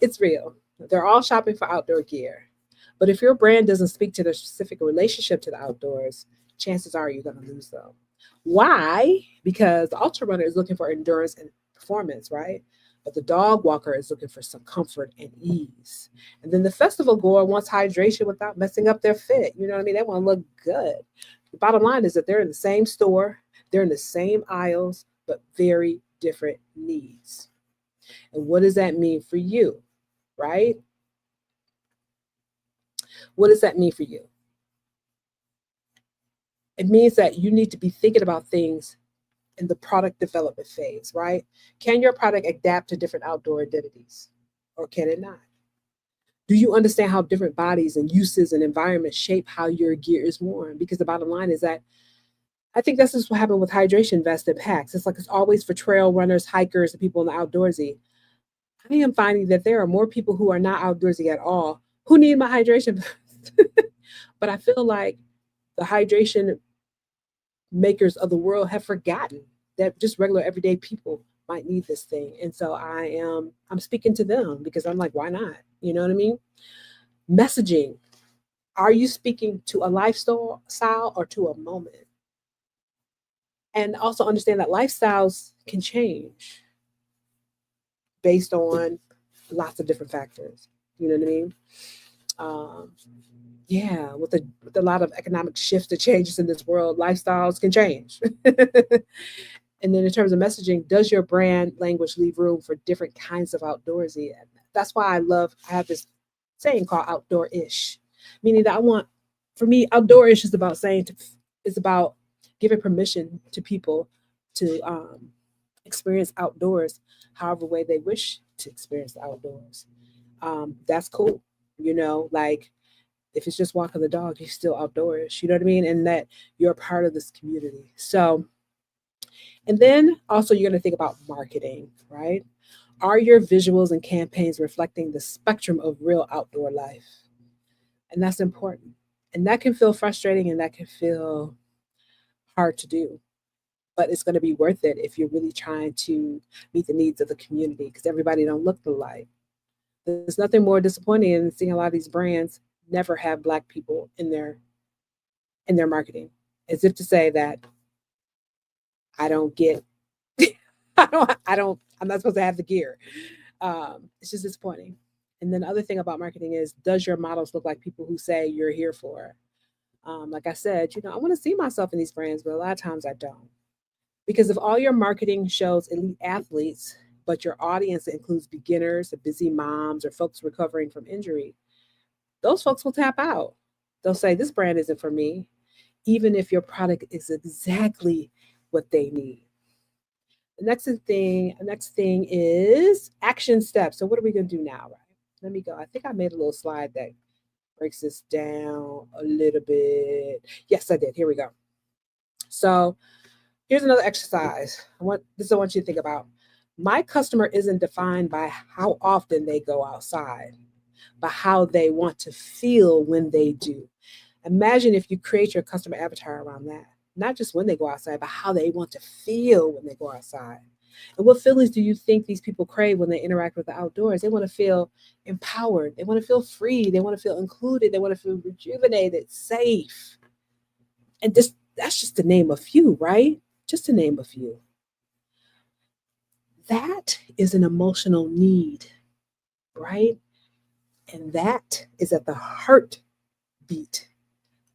It's real. They're all shopping for outdoor gear. But if your brand doesn't speak to their specific relationship to the outdoors, chances are you're going to lose them. Why? Because the ultra runner is looking for endurance and performance, right? But the dog walker is looking for some comfort and ease. And then the festival goer wants hydration without messing up their fit. You know what I mean? They want to look good. The bottom line is that they're in the same store, they're in the same aisles, but very different needs. And what does that mean for you, right? What does that mean for you? It means that you need to be thinking about things in the product development phase, right? Can your product adapt to different outdoor identities or can it not? Do you understand how different bodies and uses and environments shape how your gear is worn? Because the bottom line is that I think this is what happened with hydration vests and packs. It's like it's always for trail runners, hikers, and people in the outdoorsy. I am finding that there are more people who are not outdoorsy at all who need my hydration vest. But I feel like the hydration makers of the world have forgotten that just regular everyday people might need this thing. And so I'm speaking to them because I'm like, why not? You know what I mean? Messaging. Are you speaking to a lifestyle or to a moment? And also understand that lifestyles can change based on lots of different factors. You know what I mean? With a lot of economic shifts and changes in this world, lifestyles can change. And then in terms of messaging, does your brand language leave room for different kinds of outdoorsy? And that's why I have this saying called outdoor-ish, meaning that for me, outdoor-ish is about giving permission to people to experience outdoors however way they wish to experience the outdoors. That's cool. Like if it's just walking the dog, you're still outdoors, you know what I mean? And that you're a part of this community. So And then also you're going to think about marketing, right? Are your visuals and campaigns reflecting the spectrum of real outdoor life? And that's important. And that can feel frustrating and that can feel hard to do. But it's going to be worth it if you're really trying to meet the needs of the community because everybody don't look alike. There's nothing more disappointing than seeing a lot of these brands never have Black people in their marketing, as if to say that I don't get, I'm not supposed to have the gear. It's just disappointing. And then the other thing about marketing is, does your models look like people who say you're here for? Like I said, I want to see myself in these brands, but a lot of times I don't. Because if all your marketing shows elite athletes, but your audience includes beginners, busy moms, or folks recovering from injury, those folks will tap out. They'll say, this brand isn't for me, even if your product is exactly what they need. The next thing is action steps. So what are we going to do now, right? Let me go. I think I made a little slide that breaks this down a little bit. Yes, I did. Here we go. So here's another exercise. I want you to think about. My customer isn't defined by how often they go outside, but how they want to feel when they do. Imagine if you create your customer avatar around that. Not just when they go outside, but how they want to feel when they go outside. And what feelings do you think these people crave when they interact with the outdoors? They want to feel empowered. They want to feel free. They want to feel included. They want to feel rejuvenated, safe. And that's just to name a few, right? Just to name a few. That is an emotional need, right? And that is at the heartbeat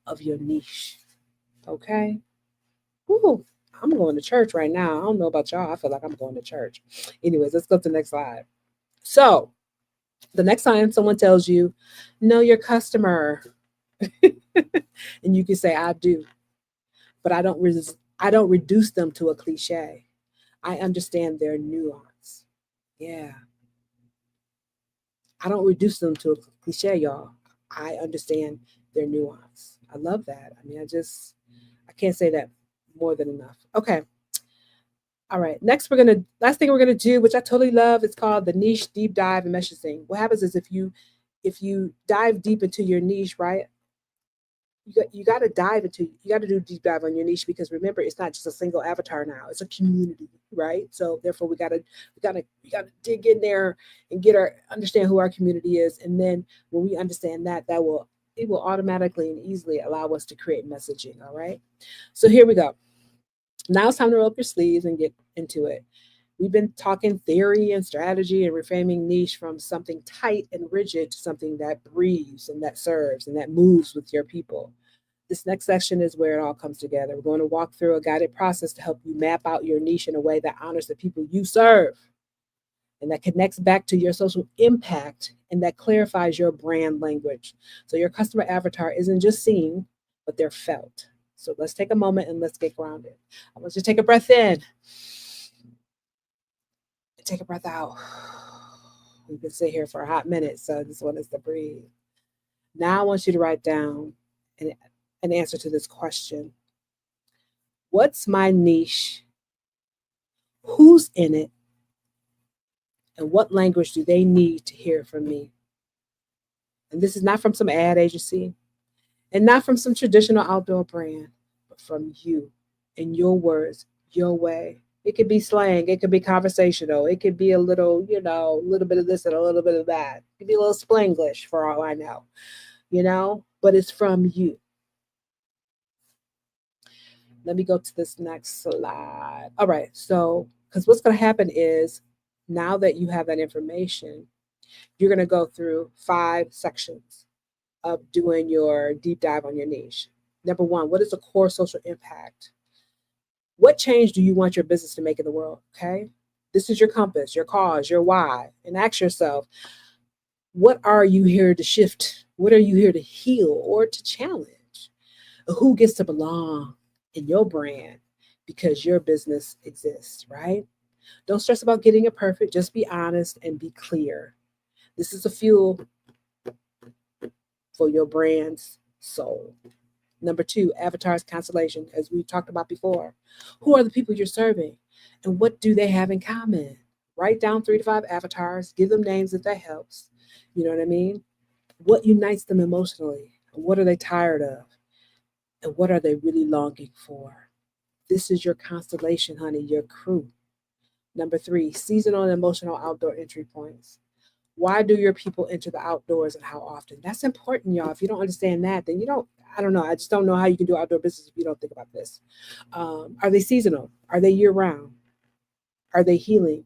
of your niche. Okay? Ooh, I'm going to church right now. I don't know about y'all. I feel like I'm going to church. Anyways, let's go to the next slide. So, the next time someone tells you, know your customer, and you can say, I do, but I don't reduce them to a cliche. I understand their nuance. Yeah. I don't reduce them to a cliche, y'all. I understand their nuance. I love that. I mean, I can't say that more than enough. Okay. All right. Last thing we're gonna do, which I totally love, it's called the niche deep dive and messaging. What happens is if you dive deep into your niche, right? You got to do a deep dive on your niche because remember, it's not just a single avatar now; it's a community, right? So therefore, we gotta dig in there and understand who our community is, and then when we understand that, it will automatically and easily allow us to create messaging. All right. So here we go. Now it's time to roll up your sleeves and get into it. We've been talking theory and strategy and reframing niche from something tight and rigid to something that breathes and that serves and that moves with your people. This next section is where it all comes together. We're going to walk through a guided process to help you map out your niche in a way that honors the people you serve and that connects back to your social impact and that clarifies your brand language. So your customer avatar isn't just seen, but they're felt. So let's take a moment and let's get grounded. I want you to take a breath in. Take a breath out. We've been sitting here for a hot minute, so this one is to breathe. Now I want you to write down an answer to this question. What's my niche? Who's in it? And what language do they need to hear from me? And this is not from some ad agency and not from some traditional outdoor brand, but from you in your words, your way. It could be slang. It could be conversational. It could be a little, a little bit of this and a little bit of that. It could be a little Spanglish for all I know, but it's from you. Let me go to this next slide. All right. So, because what's going to happen is now that you have that information, you're going to go through 5 sections of doing your deep dive on your niche. Number 1, what is the core social impact? What change do you want your business to make in the world? Okay. This is your compass, your cause, your why. And ask yourself, what are you here to shift? What are you here to heal or to challenge? Who gets to belong in your brand because your business exists, right? Don't stress about getting it perfect. Just be honest and be clear. This is a fuel for your brand's soul. Number 2, avatars constellation, as we talked about before. Who are the people you're serving? And what do they have in common? Write down 3 to 5 avatars, give them names if that helps. You know what I mean? What unites them emotionally? What are they tired of? And what are they really longing for? This is your constellation, honey, your crew. Number 3, seasonal and emotional outdoor entry points. Why do your people enter the outdoors and how often? That's important, y'all. If you don't understand that, then you don't, I don't know. I just don't know how you can do outdoor business if you don't think about this. Are they seasonal? Are they year round? Are they healing,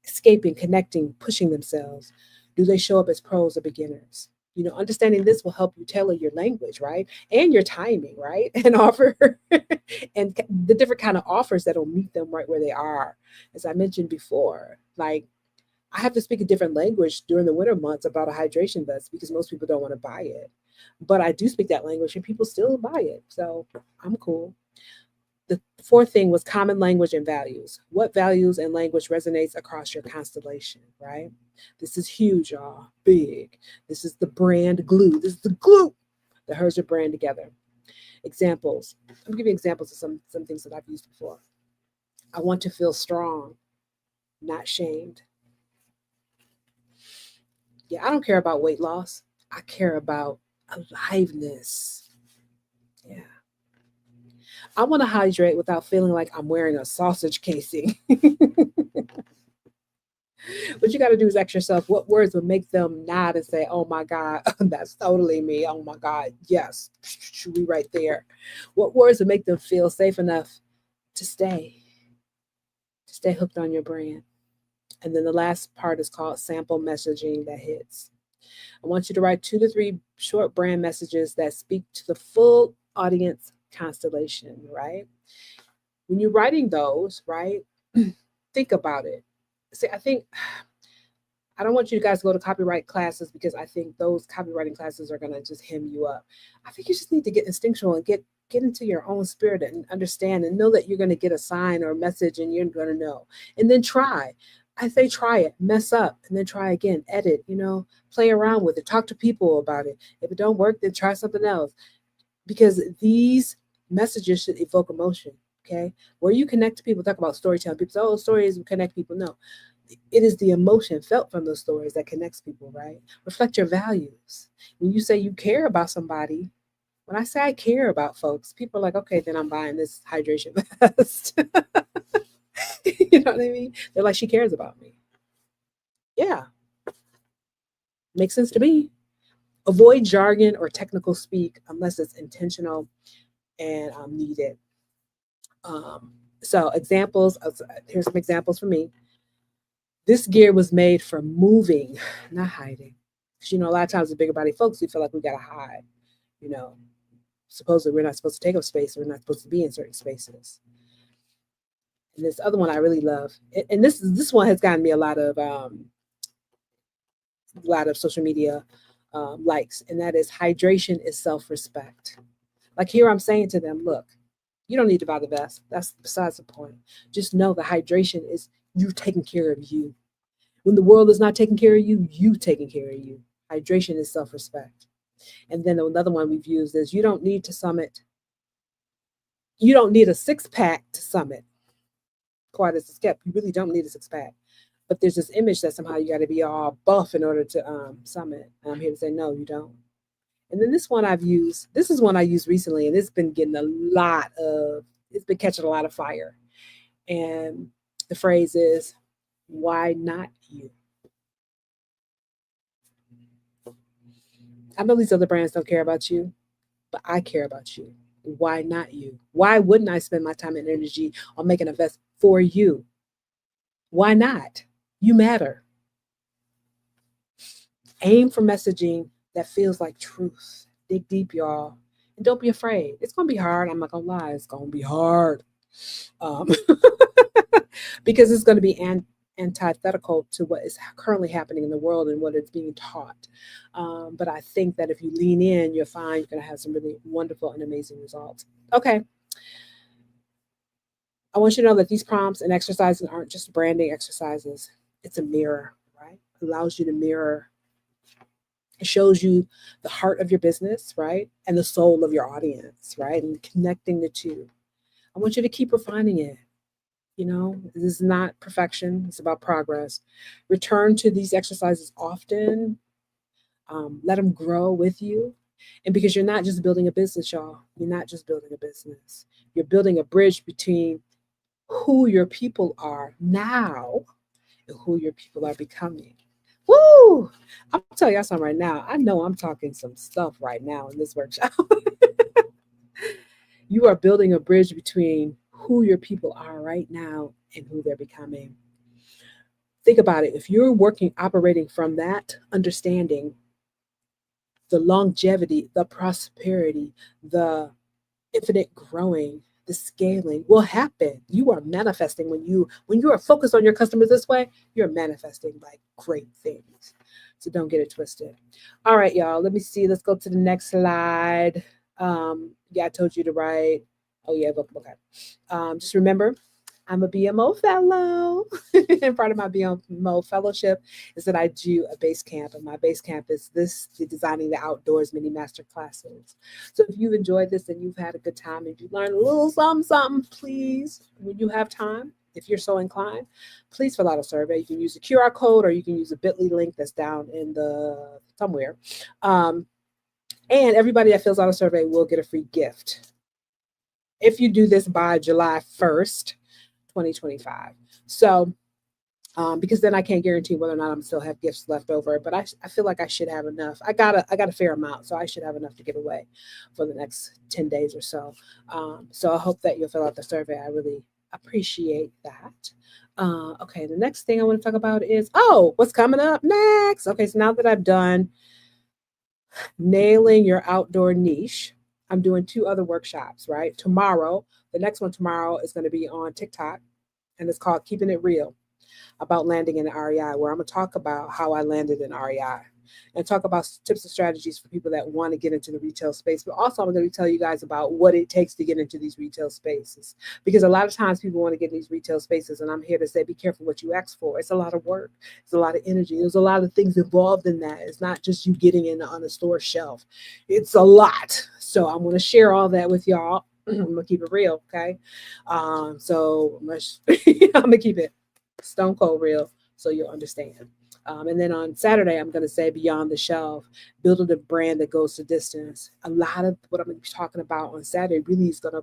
escaping, connecting, pushing themselves? Do they show up as pros or beginners? You know, understanding this will help you tailor your language, right? And your timing, right? And offer and the different kind of offers that'll meet them right where they are. As I mentioned before, like I have to speak a different language during the winter months about a hydration vest because most people don't want to buy it. But I do speak that language and people still buy it. So I'm cool. The 4th thing was common language and values. What values and language resonates across your constellation, right? This is huge, y'all. Big. This is the brand glue. This is the glue that holds your brand together. Examples. I'm giving examples of some things that I've used before. I want to feel strong, not shamed. Yeah, I don't care about weight loss. I care about aliveness. Yeah. I want to hydrate without feeling like I'm wearing a sausage casing. What you got to do is ask yourself what words would make them nod and say, oh my God, that's totally me. Oh my God, yes, should be right there. What words would make them feel safe enough to stay hooked on your brand? And then the last part is called sample messaging that hits. I want you to write 2 to 3 short brand messages that speak to the full audience constellation, right? When you're writing those, right, think about it. See, I don't want you guys to go to copyright classes because I think those copywriting classes are going to just hem you up. I think you just need to get instinctual and get into your own spirit and understand and know that you're going to get a sign or a message and you're going to know. And then try. I say try it, mess up, and then try again, edit, play around with it, talk to people about it. If it don't work, then try something else. Because these messages should evoke emotion, okay? Where you connect to people, talk about storytelling. People say, oh, stories connect people. No, it is the emotion felt from those stories that connects people, right? Reflect your values. When you say you care about somebody, when I say I care about folks, people are like, okay, then I'm buying this hydration vest. You know what I mean? They're like, she cares about me. Yeah. Makes sense to me. Avoid jargon or technical speak unless it's intentional and needed. So examples, here's some examples for me. This gear was made for moving, not hiding. Because, a lot of times with bigger body folks, we feel like we got to hide. Supposedly we're not supposed to take up space. We're not supposed to be in certain spaces. And this other one I really love, and this one has gotten me a lot of social media likes, and that is hydration is self-respect. Like here I'm saying to them, look, you don't need to buy the vest. That's besides the point. Just know the hydration is you taking care of you. When the world is not taking care of you, you taking care of you. Hydration is self-respect. And then another one we've used is you don't need to summit. You don't need a 6-pack to summit. Quite as it's kept, you really don't need a 6-pack. But there's this image that somehow you got to be all buff in order to summit. And I'm here to say, no, you don't. And then this one I've used, this is one I used recently, and it's been getting it's been catching a lot of fire. And the phrase is, why not you? I know these other brands don't care about you, but I care about you. Why not you? Why wouldn't I spend my time and energy on making a vest for you? Why not? You matter. Aim for messaging that feels like truth. Dig deep, y'all. And don't be afraid. It's going to be hard. I'm not going to lie. It's going to be hard. Because it's going to be antithetical to what is currently happening in the world and what is being taught. But I think that if you lean in, you'll find you're going to have some really wonderful and amazing results. Okay. I want you to know that these prompts and exercises aren't just branding exercises. It's a mirror, right? It allows you to mirror It shows you the heart of your business, right? And the soul of your audience, right? And connecting the two. I want you to keep refining it. This is not perfection, it's about progress. Return to these exercises often. Let them grow with you. And because you're not just building a business, y'all, you're not just building a business. You're building a bridge between who your people are now and who your people are becoming. Woo! I'll tell y'all something right now. I know I'm talking some stuff right now in this workshop. You are building a bridge between who your people are right now and who they're becoming. Think about it. If you're operating from that understanding, the longevity, the prosperity, the infinite growing, the scaling will happen. You are manifesting when you are focused on your customers this way, you're manifesting like great things. So don't get it twisted. All right, y'all. Let me see. Let's go to the next slide. Yeah, I told you to write. Oh yeah, okay. Just remember, I'm a BMO fellow. And part of my BMO fellowship is that I do a base camp. And my base camp is the Designing the Outdoors mini master classes. So if you've enjoyed this and you've had a good time and you learned a little something, please, when you have time, if you're so inclined, please fill out a survey. You can use a QR code or you can use a bit.ly link that's down in the somewhere. And everybody that fills out a survey will get a free gift if you do this by July 1st. 2025. So, because then I can't guarantee whether or not I'm still have gifts left over, but I feel like I should have enough. I got a fair amount, so I should have enough to give away for the next 10 days or so. So I hope that you'll fill out the survey. I really appreciate that. Okay, the next thing I want to talk about is, what's coming up next? Okay, so now that I've done nailing your outdoor niche, I'm doing 2 other workshops, right? The next one tomorrow is going to be on TikTok, and it's called Keeping It Real, about landing in REI, where I'm going to talk about how I landed in REI and talk about tips and strategies for people that want to get into the retail space. But also I'm going to tell you guys about what it takes to get into these retail spaces, because a lot of times people want to get in these retail spaces, and I'm here to say, be careful what you ask for. It's a lot of work. It's a lot of energy. There's a lot of things involved in that. It's not just you getting in on a store shelf. It's a lot. So I'm going to share all that with y'all. I'm gonna keep it real, okay? So I'm gonna keep it stone cold real, so you'll understand. And then on Saturday, I'm gonna say beyond the shelf, building a brand that goes the distance. A lot of what I'm gonna be talking about on Saturday really is gonna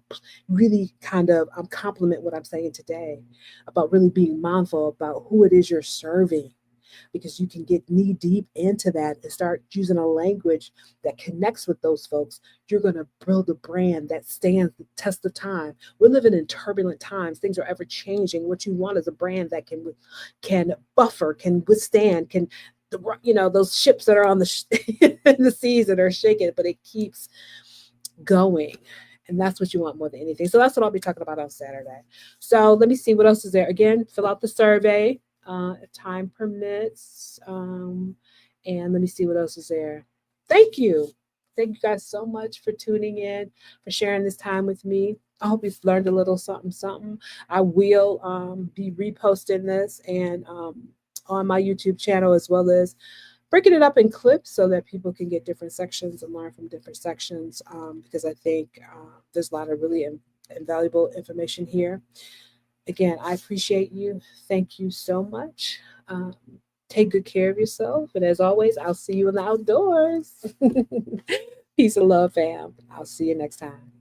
really kind of complement what I'm saying today about really being mindful about who it is you're serving, because you can get knee deep into that and start using a language that connects with those folks. You're going to build a brand that stands the test of time. We're living in turbulent times. Things are ever changing. What you want is a brand that can buffer, can withstand, those ships that are on in the seas that are shaking, but it keeps going. And that's what you want more than anything. So that's what I'll be talking about on Saturday. So let me see what else is there. Again, fill out the survey. If time permits. And let me see what else is there. Thank you. Thank you guys so much for tuning in, for sharing this time with me. I hope you've learned a little something. I will be reposting this and on my YouTube channel, as well as breaking it up in clips so that people can get different sections and learn from different sections, because I think there's a lot of really invaluable information here. Again, I appreciate you. Thank you so much. Take good care of yourself. And as always, I'll see you in the outdoors. Peace and love, fam. I'll see you next time.